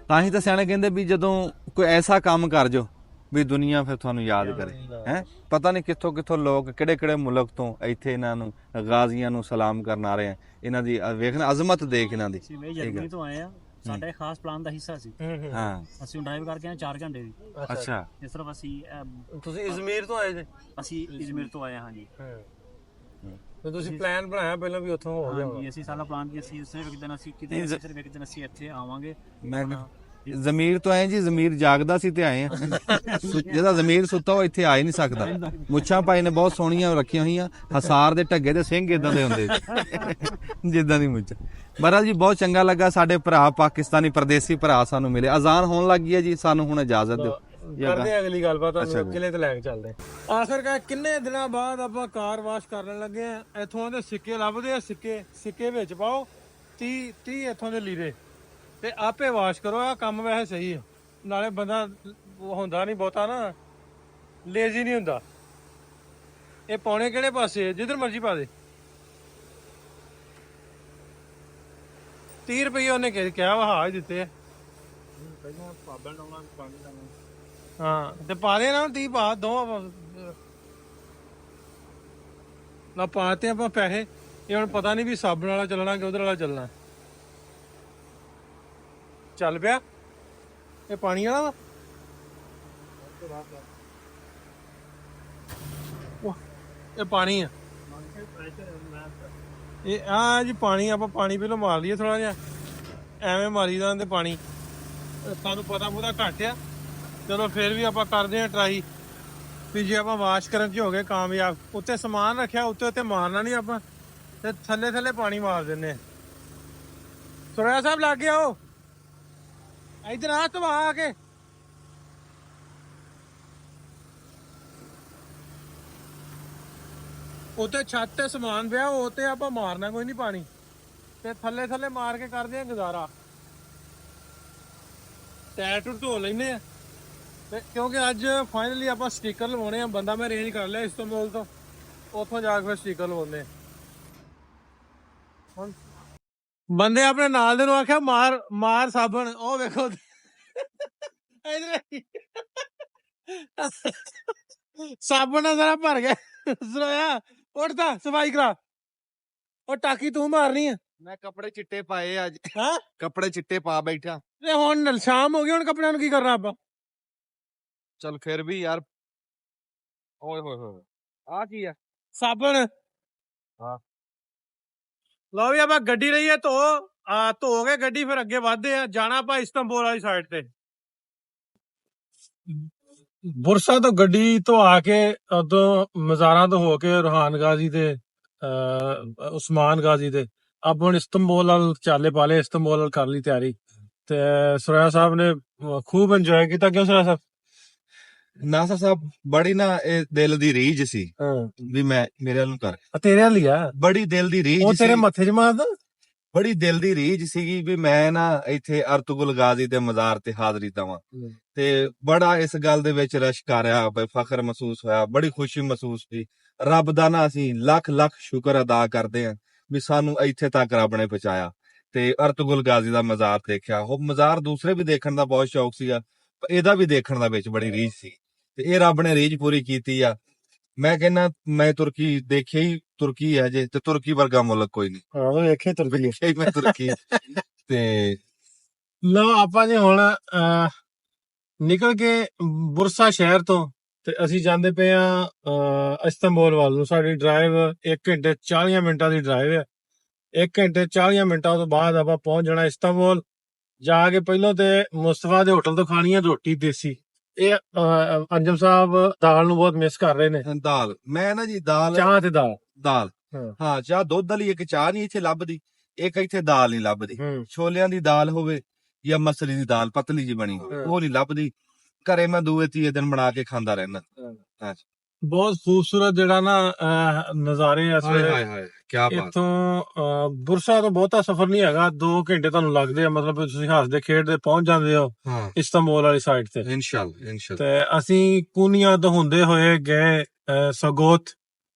ਤਾਂ ਹੀ ਤਾਂ ਸਿਆਣੇ ਕਹਿੰਦੇ ਵੀ ਜਦੋਂ ਕੋਈ ਐਸਾ ਕੰਮ ਕਰ ਜੋ ਵੀ ਦੁਨੀਆ ਫਿਰ ਤੁਹਾਨੂੰ ਯਾਦ ਕਰੇ। ਹੈ, ਪਤਾ ਨਹੀਂ ਕਿੱਥੋਂ ਕਿੱਥੋਂ ਲੋਕ, ਕਿਹੜੇ ਕਿਹੜੇ ਮੁਲਕ ਤੋਂ ਇੱਥੇ ਇਹਨਾਂ ਨੂੰ, ਗਾਜ਼ੀਆਂ ਨੂੰ ਸਲਾਮ ਕਰਨ ਆ ਰਹੇ ਆ। ਇਹਨਾਂ ਦੀ ਵੇਖਣਾ ਅਜ਼ਮਤ ਦੇਖ ਇਹਨਾਂ ਦੀ। ਅਸੀਂ ਜਰਮਨੀ ਤੋਂ ਆਏ ਆ, ਸਾਡਾ ਇੱਕ ਖਾਸ ਪਲਾਨ ਦਾ ਹਿੱਸਾ ਸੀ। ਹਾਂ, ਅਸੀਂ ਡਰਾਈਵ ਕਰਕੇ ਆਏ 4 ਘੰਟੇ ਦੀ। ਅੱਛਾ, ਇਸ ਤਰ੍ਹਾਂ ਅਸੀਂ ਤੁਸੀਂ ਇਜ਼ਮੀਰ ਤੋਂ ਆਏ ਜੇ? ਅਸੀਂ ਇਜ਼ਮੀਰ ਤੋਂ ਆਏ ਹਾਂ ਜੀ। ਤੇ ਤੁਸੀਂ ਪਲਾਨ ਬਣਾਇਆ ਪਹਿਲਾਂ ਵੀ ਉੱਥੋਂ ਹੋ ਗਿਆ? ਹਾਂਜੀ, ਅਸੀਂ ਸਾਰਾ ਪਲਾਨ ਕੀਤਾ ਸੀ, ਸਿਰਫ ਇੱਕ ਦਿਨ ਅਸੀਂ ਕਿਤੇ, ਸਿਰਫ ਇੱਕ ਦਿਨ ਅਸੀਂ ਇੱਥੇ ਆਵਾਂਗੇ। ਮੈਂ ਜ਼ਮੀਰ ਤੋਂ ਆਏ ਜੀ, ਜ਼ਮੀਰ ਜਾਗਦਾ ਸੀ ਤੇ ਆਏ ਆ। ਜਿਹਦਾ ਜ਼ਮੀਰ ਸੁੱਤਾ ਉਹ ਇੱਥੇ ਆ ਹੀ ਨਹੀਂ ਸਕਦਾ। ਮੁੱਛਾਂ ਭਾਈ ਨੇ ਬਹੁਤ ਸੋਹਣੀਆਂ ਰੱਖੀਆਂ ਹੋਈਆਂ, ਹਸਾਰ ਦੇ ਢੱਗੇ ਦੇ ਸਿੰਘ ਇਦਾਂ ਦੇ ਹੁੰਦੇ ਜਿੱਦਾਂ ਦੀ ਮੁੱਛ। ਮਹਾਰਾਜ ਜੀ, ਬਹੁਤ ਚੰਗਾ ਲੱਗਾ, ਸਾਡੇ ਭਰਾ ਪਾਕਿਸਤਾਨੀ ਪਰਦੇਸੀ ਭਰਾ ਸਾਨੂੰ ਮਿਲੇ। ਅਜ਼ਾਨ ਹੋਣ ਲੱਗ ਗਈ ਹੈ ਜੀ, ਸਾਨੂੰ ਹੁਣ ਇਜਾਜ਼ਤ ਦਿਓ। ਕਰਦੇ ਆ ਅਗਲੀ ਗੱਲਬਾਤ ਅੱਛਾ ਤੁਹਾਨੂੰ ਜੀ। ਕਿਲੇ ਤੇ ਲੈ ਕੇ ਚੱਲਦੇ ਆ। ਆਖਰਕਾਰ ਕਿੰਨੇ ਦਿਨਾਂ ਬਾਅਦ ਆਪਾਂ ਕਾਰ ਵਾਸ਼ ਕਰਨ ਲੱਗੇ ਆ। ਇੱਥੋਂ ਦੇ ਸਿੱਕੇ ਲੱਭਦੇ ਆ, ਸਿੱਕੇ ਵਿੱਚ ਪਾਓ 30 ਇੱਥੋਂ ਦੇ ਲੀਰੇ ਤੇ ਆਪੇ ਵਾਸ਼ ਕਰੋ। ਆ ਕੰਮ ਵੈਸੇ ਸਹੀ ਆ, ਨਾਲੇ ਬੰਦਾ ਹੁੰਦਾ ਨਹੀਂ ਬਹੁਤਾ ਨਾ, ਲੇਜ਼ੀ ਨਹੀਂ ਹੁੰਦਾ। ਇਹ ਪਾਉਣੇ ਕਿਹੜੇ ਪਾਸੇ? ਜਿੱਧਰ ਮਰਜ਼ੀ ਪਾ ਦੇ। 30 ਰੁਪਏ ਉਹਨੇ ਕਿਹਾ ਵਾ, ਹਾਂ ਹੀ ਦਿੱਤੇ ਆ। ਹਾਂ ਤੇ ਪਾ ਦੇ ਨਾ 30 ਪਾ ਦੋ ਨਾ ਪਾਤੇ ਆਪਾਂ ਪੈਸੇ। ਇਹ ਹੁਣ ਪਤਾ ਨਹੀਂ ਵੀ ਸਾਬਣ ਵਾਲਾ ਚੱਲਣਾ ਕਿ ਉਧਰ ਵਾਲਾ ਚੱਲਣਾ। ਚੱਲ ਪਿਆ ਇਹ ਪਾਣੀ ਵਾਲਾ ਵਾ। ਇਹ ਪਾਣੀ ਆ, ਇਹ ਆ ਜੀ ਪਾਣੀ। ਆਪਾਂ ਪਾਣੀ ਪਹਿਲਾਂ ਮਾਰ ਲਈਏ ਥੋੜਾ ਜਿਹਾ, ਐਵੇਂ ਮਾਰੀਦਾ ਤੇ ਪਾਣੀ। ਸਾਨੂੰ ਪਤਾ ਘੱਟ ਆ, ਚਲੋ ਫਿਰ ਵੀ ਆਪਾਂ ਕਰਦੇ ਆ ਟਰਾਈ ਵੀ ਜੇ ਆਪਾਂ ਵਾਸ਼ ਕਰਨ 'ਚ ਹੋ ਗਏ ਕਾਮਯਾਬ। ਉੱਤੇ ਸਮਾਨ ਰੱਖਿਆ, ਉੱਤੇ ਮਾਰਨਾ ਨਹੀਂ ਆਪਾਂ, ਤੇ ਥੱਲੇ ਪਾਣੀ ਮਾਰ ਦਿੰਨੇ ਆ। ਸੁਰਿਆ ਸਾਹਿਬ ਲੱਗ ਗਿਆ ਉਹ ਇਧਰ ਆ ਤਵਾ ਆ ਕੇ। ਉੱਤੇ ਛੱਤ ਤੇ ਸਮਾਨ ਪਿਆ, ਉਹ ਤੇ ਆਪਾਂ ਮਾਰਨਾ ਕੋਈ ਨਹੀਂ ਪਾਣੀ, ਤੇ ਥੱਲੇ ਮਾਰ ਕੇ ਕਰਦੇ ਆ ਗੁਜ਼ਾਰਾ। ਟਾਇਰ ਟੂਰ ਧੋ ਲੈਨੇ ਆ ਤੇ ਕਿਉਂਕਿ ਅੱਜ ਫਾਈਨਲੀ ਆਪਾਂ ਸਟicker ਲਵਾਉਣੇ ਆ। ਬੰਦਾ ਮੈਂ ਅਰੇਂਜ ਕਰ ਲਿਆ ਇਸਤੰਬੁਲ ਤੋਂ, ਉੱਥੋਂ ਜਾ ਕੇ ਫਿਰ ਸਟicker ਲਵਾਉਣੇ। ਹੁਣ ਬੰਦੇ ਆਪਣੇ ਨਾਲ ਦੇ ਨੂੰ ਆਖਿਆ ਮਾਰ ਸਾਬਣ। ਉਹ ਵੇਖੋ ਸਾਬਣ ਨਾਲ ਸਾਰਾ ਭਰ ਗਿਆ। ਸੁਣਿਆ ਉੱਠਦਾ ਸਫਾਈ ਕਰਾ। ਉਹ ਟਾਕੀ ਤੂੰ ਮਾਰਨੀ ਆ। ਮੈਂ ਕੱਪੜੇ ਚਿੱਟੇ ਪਾਏ ਅੱਜ। ਹਾਂ ਕੱਪੜੇ ਚਿੱਟੇ ਪਾ ਬੈਠਾ। ਤੇ ਹੁਣ ਸ਼ਾਮ ਹੋ ਗਈ, ਹੁਣ ਕੱਪੜਿਆਂ ਨੂੰ ਕੀ ਕਰਨਾ ਆਪਾਂ? ਚਲ ਫਿਰ ਵੀ ਯਾਰ। ਓਏ ਹੋਏ ਹੋਏ ਆ ਕੀ ਆ? ਸਾਬਣ। ਹਾਂ ਲਓ ਵੀ ਆਪਾਂ ਗੱਡੀ ਲਈਏ ਧੋ ਕੇ ਗੱਡੀ ਫਿਰ ਅੱਗੇ ਵਧਦੇ ਆ। ਜਾਣਾ ਆਪਾਂ ਇਸਤੰਬੁਲ ਵਾਲੀ ਸਾਈਡ ਤੇ। ਬੁਰਸਾ ਤੋਂ ਗੱਡੀ ਧਵਾ ਕੇ ਉਦੋਂ ਮਜ਼ਾਰਾਂ ਤੋਂ ਹੋ ਕੇ ਰੋਹਾਨ ਗਾਜ਼ੀ ਤੇ ਉਸਮਾਨ ਗਾਜ਼ੀ ਤੇ ਆਪਾਂ ਹੁਣ ਇਸਤੰਬੁਲ ਵੱਲ ਚਾਲੇ ਪਾ ਲਏ। ਇਸਤੰਬੁਲ ਵੱਲ ਕਰ ਲਈ ਤਿਆਰੀ। ਤੇ ਸੁਰਿਆ ਸਾਹਿਬ ਨੇ ਖੂਬ ਇੰਜੋਏ ਕੀਤਾ। ਕਿਉਂ ਸੁਰਿਆ ਸਾਹਿਬ? ਨਾਸਰ ਸਾਹਿਬ ਬੜੀ ਨਾ ਇਹ ਦਿਲ ਦੀ ਰੀਝ ਸੀ ਵੀ ਮੈਂ ਮੇਰੇ ਵੱਲ ਨੂੰ ਕਰ। ਤੇਰੇ ਵਾਲੀ ਆ, ਬੜੀ ਦਿਲ ਦੀ ਰੀਝ ਉਹ ਤੇਰੇ ਸੀ। ਮੱਥੇ 'ਚ ਮਾਰਦਾ। ਬੜੀ ਦਿਲ ਦੀ ਰੀਝ ਸੀਗੀ ਵੀ ਮੈਂ ਨਾ ਇੱਥੇ ਅਰਤੁਗਰਲ ਗਾਜ਼ੀ ਦੇ ਮਜ਼ਾਰ ਤੇ ਹਾਜ਼ਰੀ ਦੇਵਾਂ। ਤੇ ਬੜਾ ਇਸ ਗੱਲ ਦੇ ਵਿੱਚ ਰਸ਼ਕ ਆ ਰਿਹਾ, ਫਖਰ ਮਹਿਸੂਸ ਹੋਇਆ, ਬੜੀ ਖੁਸ਼ੀ ਮਹਿਸੂਸ ਹੋਈ। ਰੱਬ ਦਾ ਨਾ ਅਸੀਂ ਲੱਖ ਸ਼ੁਕਰ ਅਦਾ ਕਰਦੇ ਹਾਂ ਵੀ ਸਾਨੂੰ ਇੱਥੇ ਤੱਕ ਰੱਬ ਨੇ ਪਹੁੰਚਾਇਆ। ਤੇ ਅਰਤੁਗਰਲ ਗਾਜ਼ੀ ਦਾ ਮਜ਼ਾਰ ਦੇਖਿਆ। ਉਹ ਮਜ਼ਾਰ ਦੂਸਰੇ ਵੀ ਦੇਖਣ ਦਾ ਬਹੁਤ ਸ਼ੌਕ ਸੀਗਾ, ਪਰ ਇਹਦਾ ਵੀ ਦੇਖਣ ਦਾ ਵਿੱਚ ਬੜੀ ਰੀਝ ਸੀ। ਤੇ ਇਹ ਰੱਬ ਨੇ ਰੀਝ ਪੂਰੀ ਕੀਤੀ ਆ। ਮੈਂ ਕਹਿੰਦਾ ਮੈਂ ਤੁਰਕੀ ਦੇਖਿਆ ਹੀ, ਤੁਰਕੀ ਹੈ ਜੇ, ਤੇ ਤੁਰਕੀ ਵਰਗਾ ਮੁਲਕ ਕੋਈ ਨਹੀਂ। ਹਾਂ ਵੇਖੇ ਤੁਰਕੀ। ਮੈਂ ਤੁਰਕੀ ਤੇ ਲਓ ਆਪਾਂ ਜੀ ਹੁਣ ਨਿਕਲ ਕੇ ਬੁਰਸਾ ਸ਼ਹਿਰ ਤੋਂ ਤੇ ਅਸੀਂ ਜਾਂਦੇ ਪਏ ਆ ਇਸਤੰਬੁਲ ਵੱਲ ਨੂੰ। ਸਾਡੀ ਡਰਾਈਵ 1 ਘੰਟੇ 40 ਮਿੰਟਾਂ ਦੀ ਡਰਾਈਵ ਹੈ। 1 ਘੰਟੇ 40 ਮਿੰਟਾਂ ਤੋਂ ਬਾਅਦ ਆਪਾਂ ਪਹੁੰਚ ਜਾਣਾ ਇਸਤੰਬੁਲ। ਜਾ ਕੇ ਪਹਿਲਾਂ ਤੇ ਮੁਸਤਫਾ ਦੇ ਹੋਟਲ ਤੋਂ ਖਾਣੀ ਹੈ ਰੋਟੀ ਦੇਸੀ। ਇਹ ਅੰਜਮ ਸਾਹਿਬ ਦਾਲ ਨੂੰ ਬਹੁਤ ਮਿਸ ਕਰ ਰਹੇ ਨੇ। ਦਾਲ ਮੈਂ ਨਾ ਜੀ ਦਾਲ ਚਾਹ ਤੇ ਦਾਲ ਹਾਂ ਚਾਹ ਦੁੱਧ ਵਾਲੀ ਇੱਕ ਚਾਹ ਨਹੀਂ ਇੱਥੇ ਲੱਭਦੀ, ਇੱਕ ਇੱਥੇ ਦਾਲ ਨਹੀਂ ਲੱਭਦੀ। ਛੋਲਿਆਂ ਦੀ ਦਾਲ ਹੋਵੇ ਜਾਂ ਮਸਰੀ ਦੀ ਦਾਲ ਪਤਲੀ ਜੀ ਬਣੀ ਹੋਵੇ, ਉਹ ਨਹੀਂ ਲੱਭਦੀ। ਘਰੇ ਮੈਂ ਦੂਏ ਤੀਏ ਦਿਨ ਬਣਾ ਕੇ ਖਾਂਦਾ ਰਹਿਣਾ। ਬਹੁਤ ਖੂਬਸੂਰਤ ਜਿਹੜਾ ਨਾ ਨਜ਼ਾਰੇ ਆ ਹਾਏ ਕੀ ਬਾਤ। ਇੱਥੋਂ ਬੁਰਸਾ ਤੋਂ ਬਹੁਤਾ ਸਫ਼ਰ ਨਹੀਂ ਹੈਗਾ, 2 ਘੰਟੇ ਤੁਹਾਨੂੰ ਲੱਗਦੇ ਆ। ਮਤਲਬ ਤੁਸੀਂ ਹੱਸਦੇ ਖੇਡਦੇ ਪਹੁੰਚ ਜਾਂਦੇ ਹੋ ਇਸਤੰਬੁਲ ਵਾਲੀ ਸਾਈਡ ਤੇ। ਇਨਸ਼ਾਅੱਲਾ ਤੇ ਅਸੀਂ ਕੂਨੀਆ ਤੋਂ ਹੁੰਦੇ ਹੋਏ ਗਏ ਸਗੋਤ,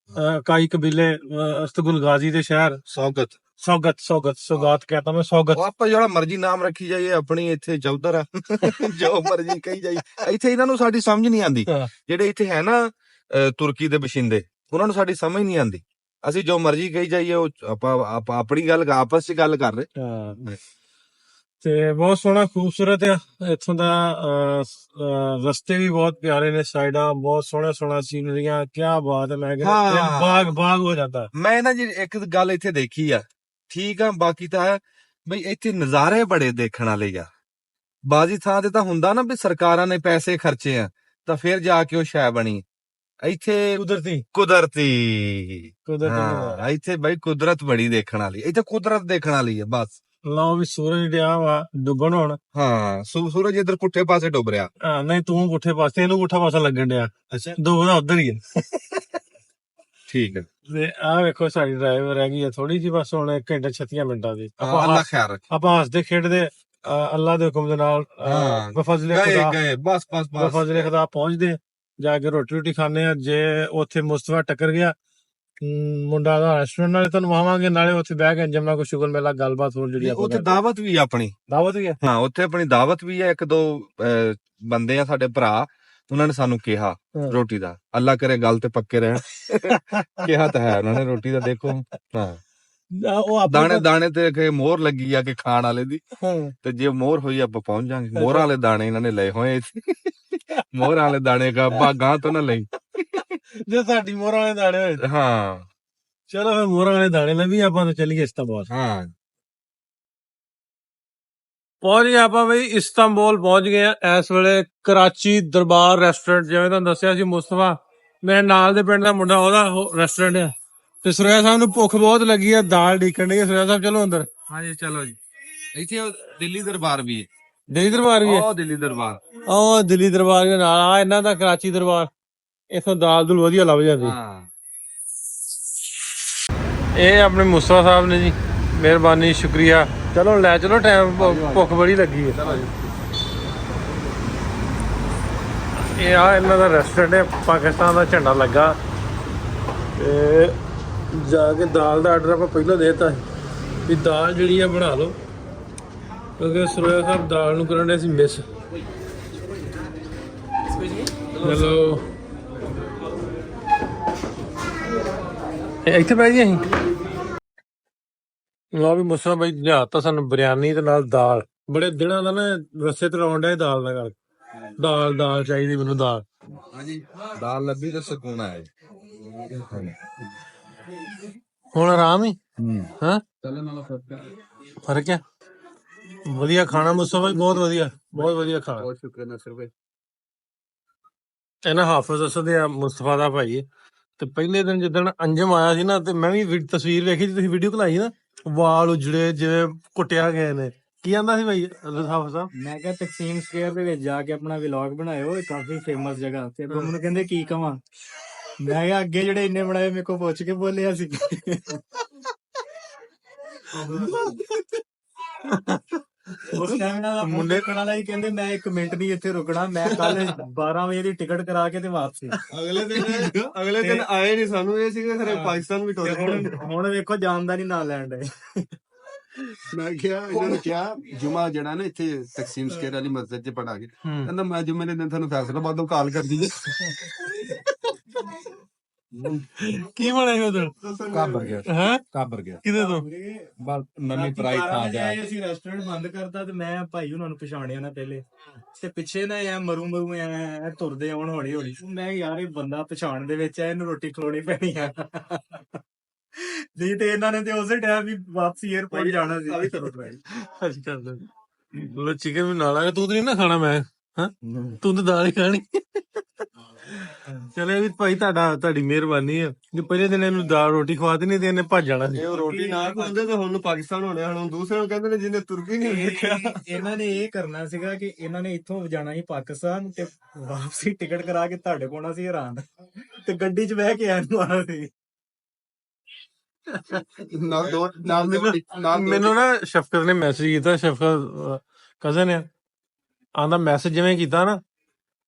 ਕਾਈ ਕਬੀਲੇ, ਅਰਤੁਗਰਲ ਗਾਜ਼ੀ ਦੇ ਸ਼ਹਿਰ। ਸੌਗਤ ਕਹਿੰਦਾ ਮੈਂ, ਸੌਗਤ। ਆਪਾਂ ਜਿਹੜਾ ਮਰਜ਼ੀ ਨਾਮ ਰੱਖੀ ਜਾਈਏ, ਆਪਣੀ ਇੱਥੇ ਚੌਧਰ ਆ ਜੋ ਮਰਜ਼ੀ ਕਹੀ ਜਾਈਏ। ਇੱਥੇ ਇਹਨਾਂ ਨੂੰ ਸਾਡੀ ਸਮਝ ਨਹੀਂ ਆਉਂਦੀ। ਜਿਹੜੇ ਇੱਥੇ ਹੈ ਨਾ ਤੁਰਕੀ ਦੇ ਬਸ਼ਿੰਦੇ, ਉਹਨਾਂ ਨੂੰ ਸਾਡੀ ਸਮਝ ਨਹੀਂ ਆਉਂਦੀ। ਅਸੀਂ ਜੋ ਮਰਜ਼ੀ ਕਹੀ ਜਾਈਏ, ਉਹ ਆਪਾਂ ਆਪਣੀ ਗੱਲ ਆਪਸ ਚ ਗੱਲ ਕਰ ਰਹੇ। ਤੇ ਬਹੁਤ ਸੋਹਣਾ ਖੂਬਸੂਰਤ ਆ ਇੱਥੋਂ ਦਾ। ਰਸਤੇ ਵੀ ਬਹੁਤ ਪਿਆਰੇ ਨੇ, ਸਾਈਡਾਂ ਬਹੁਤ ਸੋਹਣਾ ਸੀਨਰੀਆਂ। ਕੀ ਬਾਤ ਹੈ। ਮੈਂ ਕਹਿੰਦਾ ਬਾਗ ਹੋ ਜਾਂਦਾ। ਮੈਂ ਨਾ ਜੀ ਇੱਕ ਗੱਲ ਇੱਥੇ ਦੇਖੀ ਆ, ਠੀਕ ਆ, ਬਾਕੀ ਤਾਂ ਬਈ ਇੱਥੇ ਨਜ਼ਾਰੇ ਬੜੇ ਦੇਖਣ ਵਾਲੇ ਆ। ਬਾਜ਼ੀ ਥਾਂ ਤੇ ਤਾਂ ਹੁੰਦਾ ਨਾ ਵੀ ਸਰਕਾਰਾਂ ਨੇ ਪੈਸੇ ਖਰਚੇ ਆ ਤਾਂ ਫਿਰ ਜਾ ਕੇ ਉਹ ਸ਼ੈ ਬਣੀ। ਇੱਥੇ ਕੁਦਰਤੀ ਹਾਂ, ਇੱਥੇ ਬਈ ਕੁਦਰਤ ਬੜੀ ਦੇਖਣ ਵਾਲੀ। ਇੱਥੇ ਕੁਦਰਤ ਦੇਖਣ ਵਾਲੀ ਆ ਬਸ। ਲਓ ਵੀ ਸੂਰਜ ਡਿਆ ਵਾ ਡੁੱਬਣ ਹੁਣ। ਹਾਂ ਸੂਰਜ ਇੱਧਰ ਪੁੱਠੇ ਪਾਸੇ ਡੁੱਬ ਰਿਹਾ। ਨਹੀਂ ਤੂੰ ਪੁੱਠੇ ਪਾਸੇ, ਇਹਨੂੰ ਪੁੱਠਾ ਪਾਸਾ ਲੱਗਣ ਡਿਆ। ਅੱਛਾ ਡੁੱਬਦਾ ਉਧਰ ਹੀ ਹੈ। ਠੀਕ ਹੈ। ਤੇ ਆਹ ਵੇਖੋ ਸਾਡੀ ਡਰਾਈਵਰ ਰਹਿ ਗਈ ਹੈ ਥੋੜੀ ਜਿਹੀ, ਬਸ ਹੁਣ 1 ਘੰਟਾ 36 ਮਿੰਟਾਂ ਦੀ। ਅੱਲਾ ਖੈਰ ਰੱਖੇ। ਆਪਾਂ ਹੱਸਦੇ ਖੇਡਦੇ ਅੱਲਾ ਦੇ ਹੁਕਮ ਦੇ ਨਾਲ ਬਫਜ਼ਲੇ ਖੁਦਾ ਬਸ ਬਫਜ਼ਲੇ ਖੁਦਾ ਪਹੁੰਚਦੇ, ਜਾ ਕੇ ਰੋਟੀ ਰੋਟੀ ਖਾਣੇ ਆ। ਜੇ ਉੱਥੇ ਮੁਸਤਫਾ ਟੱਕਰ ਗਿਆ ਮੁੰਡਾ ਦਾ ਰੈਸਟੋਰੈਂਟ, ਨਾਲੇ ਤੁਹਾਨੂੰ ਵਾਵਾਂਗੇ, ਨਾਲੇ ਉੱਥੇ ਬਹਿ ਕੇ ਜਮਨਾ ਕੋ ਸ਼ੁਗਰ ਮੇਲਾ ਗੱਲਬਾਤ ਹੋਰ ਜਿਹੜੀ ਉੱਥੇ ਦਾਵਤ ਵੀ ਆ ਆਪਣੀ। ਦਾਵਤ ਵੀ ਹੈ। ਹਾਂ ਉੱਥੇ ਆਪਣੀ ਦਾਵਤ ਵੀ ਹੈ। 1-2 ਬੰਦੇ ਆ ਸਾਡੇ ਭਰਾ, ਉਹਨਾਂ ਨੇ ਸਾਨੂੰ ਕਿਹਾ ਰੋਟੀ ਦਾ। ਅੱਲਾ ਕਰੇ ਗੱਲ ਤੇ ਪੱਕੇ ਰਹਿਣ। ਕਿਹਾ ਤਾਂ ਹੈ ਉਹਨਾਂ ਨੇ ਰੋਟੀ ਦਾ। ਦੇਖੋ ਹਾਂ ਉਹ ਦਾਣੇ ਦਾਣੇ ਤੇ ਮੋਹਰ ਲੱਗੀ ਆ ਕਿ ਖਾਣ ਵਾਲੇ ਦੀ, ਤੇ ਜੇ ਮੋਹਰ ਹੋਈ ਆਪਾਂ ਪਹੁੰਚ ਜਾਾਂਗੇ। ਮੋਹਰਾਂ ਵਾਲੇ ਦਾਣੇ ਇਹਨਾਂ ਨੇ ਲਏ ਹੋਏ। ਮੋਹਰਾਂ ਵਾਲੇ ਦਾਣੇ ਗਾਂ ਤੋਂ ਨਾ ਲਈ, ਜੇ ਸਾਡੀ ਮੋਹਰਾਂ ਵਾਲੇ ਦਾਣੇ ਹੋਏ। ਹਾਂ ਚਲੋ ਫਿਰ ਮੋਹਰਾਂ ਵਾਲੇ ਦਾਣੇ ਲੈ ਵੀ ਆਪਾਂ ਤਾਂ ਚੱਲੀਏ ਇਸਤਾਂਬੁਲ। ਹਾਂ ਪਹੁੰਚ ਗਏ ਆਪਾਂ ਬਈ, ਇਸਤਾਂਬੁਲ ਪਹੁੰਚ ਗਏ ਆ ਇਸ ਵੇਲੇ। ਕਰਾਚੀ ਦਰਬਾਰ ਰੈਸਟੋਰੈਂਟ, ਜਿਵੇਂ ਤੁਹਾਨੂੰ ਦੱਸਿਆ ਸੀ ਮੁਸਤਫਾ ਮੇਰੇ ਨਾਲ ਦੇ ਪਿੰਡ ਦਾ ਮੁੰਡਾ, ਉਹਦਾ ਰੈਸਟੋਰੈਂਟ ਆ। ਤੇ ਸੁਰੇਆ ਸਾਹਿਬ ਨੂੰ ਭੁੱਖ ਬਹੁਤ ਲੱਗੀ ਆ, ਦਾਲ ਢੀਕਣ ਡਈ ਆ। ਸੁਰੇਆ ਸਾਹਿਬ ਚਲੋ ਅੰਦਰ। ਹਾਂਜੀ ਚਲੋ ਜੀ। ਇੱਥੇ ਦਿੱਲੀ ਦਰਬਾਰ ਵੀ ਹੈ। ਦਿੱਲੀ ਦਰਬਾਰ ਵੀ ਹੈ। ਉਹ ਦਿੱਲੀ ਦਰਬਾਰ, ਉਹ ਦਿੱਲੀ ਦਰਬਾਰ ਦੇ ਨਾਲ ਆ ਇਹਨਾਂ ਦਾ ਕਰਾਚੀ ਦਰਬਾਰ। ਇਥੋਂ ਦਾਲ ਦੂਲ ਵਧੀਆ ਲੱਭ ਜਾਂਦੀ। ਹਾਂ ਇਹ ਆਪਣੇ ਮੁਸਤਫਾ ਸਾਹਿਬ ਨੇ ਜੀ, ਮਿਹਰਬਾਨੀ ਸ਼ੁਕਰੀਆ। ਚਲੋ ਲੈ ਚਲੋ, ਟਾਈਮ ਭੁੱਖ ਬੜੀ ਲੱਗੀ ਹੈ। ਇਹ ਆ ਇਹਨਾਂ ਦਾ ਰੈਸਟੋਰੈਂਟ ਹੈ, ਪਾਕਿਸਤਾਨ ਦਾ ਝੰਡਾ ਲੱਗਾ। ਤੇ ਜਾ ਕੇ ਦਾਲ ਦਾ ਆਰਡਰ ਆਪਾਂ ਪਹਿਲਾਂ ਦੇਤਾ ਸੀ ਵੀ ਦਾਲ ਜਿਹੜੀ ਆ ਬਣਾ ਲਓ, ਕਿਉਂਕਿ ਸੁਰੇਆ ਸਾਹਿਬ ਦਾਲ ਨੂੰ ਕਰਨ ਦੇ ਸੀ ਮਿਸ। ਹੈਲੋ ਇੱਥੇ ਬਹਿ ਗਏ ਅਸੀਂ। ਲਓ ਵੀ ਮੁਸਤਫਾ ਬਾਈ ਲਿਆਤਾ ਸਾਨੂੰ ਬਿਰਿਆਨੀ ਤੇ ਨਾਲ ਦਾਲ। ਬੜੇ ਦਿਨਾਂ ਦਾ ਨਾ ਰਸੇ ਤੇ ਲਾਉਣ ਡਿਆ ਦਾਲ ਦਾ ਗੱਲ। ਦਾਲ ਚਾਹੀਦੀ ਮੈਨੂੰ, ਦਾਲ। ਹਾਂਜੀ ਦਾਲ ਲੱਭੀ ਤਾਂ ਸਕੂਨ ਆਇਆ। ਹੁਣ ਆਰਾਮ ਹੀ ਹਾਂ ਚੱਲਣ ਨਾਲੋਂ ਫਰਕ ਹੈ। ਵਧੀਆ ਖਾਣਾ ਮੁਸਤਫਾ ਬਾਈ, ਬਹੁਤ ਵਧੀਆ ਖਾਣਾ। ਬਹੁਤ ਸ਼ੁਕਰ ਨਸਰ ਭਾਈ। ਇਹਨਾਂ ਹਾਫਿਜ਼ ਅਸਦ ਆ ਮੁਸਤਫਾ ਦਾ ਭਾਈ। ਤੇ ਪਹਿਲੇ ਦਿਨ ਜਿੱਦਣ ਅੰਜਮ ਆਇਆ ਸੀ ਨਾ, ਤੇ ਮੈਂ ਵੀ ਤਸਵੀਰ ਵੇਖੀ, ਤੁਸੀਂ ਵੀਡੀਓ ਘਲਾਈ ਨਾ, ਵਾਲ ਉਜੜੇ ਜਿਵੇਂ ਕੁੱਟਿਆ ਗਏ ਨੇ। ਕੀ ਆਂਦਾ ਸੀ ਭਾਈ ਹਾਫਿਜ਼ ਸਾਹਿਬ? ਮੈਂ ਕਿਹਾ ਤਕਸੀਮ ਸਕੁਅਰ ਦੇ ਵਿੱਚ ਜਾ ਕੇ ਆਪਣਾ ਵਲੌਗ ਬਣਾਇਓ, ਇਹ ਕਾਫੀ ਫੇਮਸ ਜਗ੍ਹਾ। ਤੇ ਮੈਨੂੰ ਕਹਿੰਦੇ ਕੀ ਕਵਾਂ। ਮੈਂ ਕਿਹਾ ਅੱਗੇ ਜਿਹੜੇ ਇੰਨੇ ਬਣਾਏ ਮੇਰੇ ਕੋਲ ਪੁੱਛ ਕੇ ਬੋਲਿਆ ਸੀ। ਉਸ ਟਾਈਮ ਨਾਲ ਮੁੰਡੇ ਕੋਲ ਹੀ ਕਹਿੰਦੇ ਮੈਂ 1 ਮਿੰਟ ਨਹੀਂ ਇੱਥੇ ਰੁਕਣਾ, ਮੈਂ ਕੱਲ 12 ਵਜੇ ਦੀ ਟਿਕਟ ਕਰਾ ਕੇ ਤੇ ਵਾਪਸੀ। ਅਗਲੇ ਦਿਨ ਆਏ ਨਹੀਂ, ਸਾਨੂੰ ਇਹ ਸੀਗਾ ਖਰੇ ਪਾਕਿਸਤਾਨ ਵੀ ਟੁੱਟ। ਹੁਣ ਵੇਖੋ ਜਾਣ ਦਾ ਨਹੀਂ ਨਾਂ ਲੈਣ ਦੇ। ਮੈਂ ਕਿਹਾ ਇਹਨਾਂ ਨੂੰ ਕਿਹਾ ਜੁਮਾ ਜਿਹੜਾ ਨਾ ਇੱਥੇ ਤਕਸੀਮ ਸਕੁਅਰ ਵਾਲੀ ਮਸਜਿਦ 'ਚ ਪੜਾ ਕੇ, ਕਹਿੰਦਾ ਮੈਂ ਜੁਮੇ ਦੇ ਦਿਨ ਤੁਹਾਨੂੰ ਫੈਸਲਾਬਾਦ ਤੋਂ ਕਾਲ ਕਰ ਦਈਏ। ਕੀ ਬਣਾਇਆ ਉਧਰ? ਕਾਬਰ ਗਿਆ ਹੈ ਕਾਬਰ ਗਿਆ ਕਿਹਦੇ ਤੋਂ? ਨਵੀਂ ਪ੍ਰਾਈਸ ਥਾਂ ਜਾ। ਅਸੀਂ ਰੈਸਟੋਰੈਂਟ ਬੰਦ ਕਰਤਾ ਤੇ ਮੈਂ ਭਾਈ ਉਹਨਾਂ ਨੂੰ ਪਛਾਣਿਆ ਨਾ ਪਹਿਲੇ, ਤੇ ਪਿੱਛੇ ਨਾ ਐ ਮਰੂ ਐ ਤੁਰਦੇ ਆਉਣ ਹੌਲੀ ਹੌਲੀ। ਮੈਂ ਯਾਰ ਇਹ ਬੰਦਾ ਪਛਾਣ ਦੇ ਵਿੱਚ ਐ, ਇਹਨੂੰ ਰੋਟੀ ਖਵਾਉਣੀ ਪੈਣੀ ਆ। ਨਹੀਂ ਤੇ ਇਹਨਾਂ ਨੇ ਤੇ ਉਸੇ ਟਾਈਮ ਵੀ ਵਾਪਸੀ 에ਅਰਪੋਰਟ ਜਾਣਾ ਸੀ। ਅੱਛਾ ਲੋ ਚਿਕਨ ਵੀ ਨਾਲ ਆ। ਤੂੰ ਤੇ ਨਹੀਂ ਨਾ ਖਾਣਾ, ਮੈਂ ਹਾਂ ਤੂੰ ਤਾਂ ਦਾਲ ਹੀ ਖਾਣੀ। ਚਲੇ ਵੀ ਭਾਈ ਤੁਹਾਡੀ ਮਿਹਰਬਾਨੀ ਹੈ ਜੇ ਪਹਿਲੇ ਦਿਨ ਇਹਨੂੰ ਦਾਲ ਰੋਟੀ ਖਵਾ ਦੇਣੀ ਤੇ ਇਹਨੇ ਭੱਜ ਜਾਣਾ ਸੀ। ਉਹ ਰੋਟੀ ਨਾ ਖਾਂਦੇ ਤੇ ਹੁਣ ਪਾਕਿਸਤਾਨ ਹੋਣੇ, ਹੁਣ ਦੂਸਰੇ ਨੂੰ ਕਹਿੰਦੇ ਨੇ ਜਿਹਨੇ ਤੁਰਕੀ ਨਹੀਂ ਵੇਖਿਆ। ਇਹਨਾਂ ਨੇ ਇਹ ਕਰਨਾ ਸੀਗਾ ਕਿ ਇਹਨਾਂ ਨੇ ਇੱਥੋਂ ਜਾਣਾ ਸੀ ਪਾਕਿਸਤਾਨ ਤੇ ਵਾਪਸੀ ਟਿਕਟ ਕਰਾ ਕੇ ਤੁਹਾਡੇ ਕੋਲ ਆਉਣਾ ਸੀ ਹੈਰਾਨ, ਤੇ ਗੱਡੀ 'ਚ ਬਹਿ ਕੇ ਇਹਨੂੰ ਆਉਣਾ ਸੀ। ਮੈਨੂੰ ਨਾ ਸ਼ਫਕਤ ਨੇ ਮੈਸੇਜ ਕੀਤਾ, ਸ਼ਫਕਤ ਕਜ਼ਨ ਆ, ਆਂਦਾ ਮੈਸੇਜ ਜਿਵੇਂ ਕੀਤਾ ਨਾ,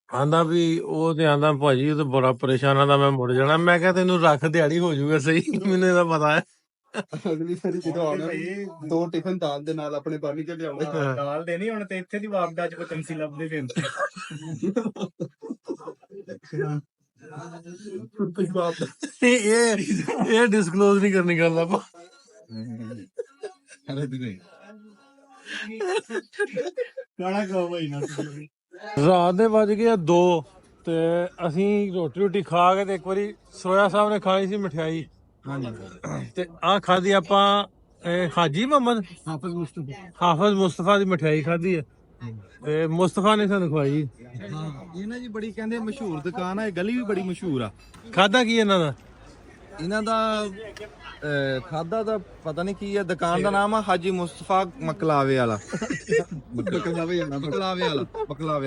ਆਂਦਾ ਵੀ ਉਹ ਤੇ ਆਂਦਾ ਭਾਜੀ ਉਹ ਤੇ ਬੜਾ ਪਰੇਸ਼ਾਨ ਆਂਦਾ ਮੈਂ ਮੁੜ ਜਾਣਾ। ਮੈਂ ਕਿਹਾ ਤੈਨੂੰ ਰੱਖ ਦਿਹਾੜੀ ਹੋ ਜਾਊਗਾ ਸਹੀ, ਮੈਨੂੰ ਇਹਦਾ ਪਤਾ ਹੈ। ਅਗਲੀ ਵਾਰੀ ਜਦੋਂ ਆਉਣਾ 2 ਟਿਫਨ ਦਾਲ ਦੇ ਨਾਲ ਆਪਣੇ ਪਾਣੀ ਚ ਲਿਆਉਣਾ। ਦਾਲ ਦੇ ਨਹੀਂ ਹੁਣ ਤੇ ਇੱਥੇ ਦੀ ਵਾਪਦਾ ਚ ਪਤੰਸੀ ਲੱਭਦੇ ਫਿਰ। ਇਹ ਡਿਸਕਲੋਜ਼ ਨਹੀਂ ਕਰਨੀ ਗੱਲ ਆਪਾਂ। ਗਾਣਾ ਗਾਓ ਭਾਈ ਨਾ। ਰਾਤ ਦੇ ਵੱਜ ਗਏ 2 ਤੇ ਅਸੀਂ ਰੋਟੀ ਖਾ ਕੇ ਤੇ ਇੱਕ ਵਾਰੀ ਸੋਇਆ ਸਾਹਿਬ ਨੇ ਖਾਈ ਸੀ ਮਠਿਆਈ। ਤੇ ਆਹ ਖਾਧੀ ਆਪਾਂ ਹਾਜੀ ਮੁਹੰਮਦ ਹਾਫਿਜ਼ ਮੁਸਤਫਾ ਦੀ ਮਠਿਆਈ ਖਾਧੀ ਹੈ ਤੇ ਮੁਸਤਫਾ ਨੇ ਸਾਨੂੰ ਖਵਾਈ। ਇਹ ਨਾ ਜੀ ਬੜੀ ਕਹਿੰਦੇ ਮਸ਼ਹੂਰ ਦੁਕਾਨ ਆ, ਇਹ ਗਲੀ ਵੀ ਬੜੀ ਮਸ਼ਹੂਰ ਆ। ਖਾਧਾ ਕੀ ਇਹਨਾਂ ਦਾ? ਇਹਨਾਂ ਦਾ ਖਾਦਾ ਦਾ ਪਤਾ ਨਹੀਂ ਕੀ ਹੈ, ਦੁਕਾਨ ਦਾ ਨਾਮ ਆ ਹਾਜੀ ਮੁਸਤਫਾ ਮਕਲਾਵੇ ਵਾਲਾ। ਬਕਲਾਵੇ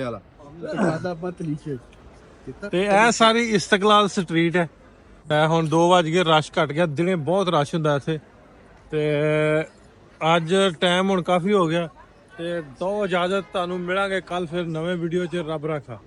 ਵਾਲਾ ਖਾਦਾ ਪਤਲੀ ਚ ਤੇ ਇਹ ਸਾਰੀ ਇਸਤਕਲਾਲ ਸਟਰੀਟ ਹੈ। ਇਹ ਹੁਣ 2 ਵਜ ਗਏ, ਰਸ਼ ਘਟ ਗਿਆ। ਦਿਨੇ ਬਹੁਤ ਰਸ਼ ਹੁੰਦਾ ਇੱਥੇ, ਤੇ ਅੱਜ ਟਾਈਮ ਹੁਣ ਕਾਫੀ ਹੋ ਗਿਆ। ਤੇ ਦੋ ਇਜਾਜ਼ਤ, ਤੁਹਾਨੂੰ ਮਿਲਾਂਗੇ ਕੱਲ ਫਿਰ ਨਵੇਂ ਵੀਡੀਓ 'ਚ। ਰੱਬ ਰਾਖਾ।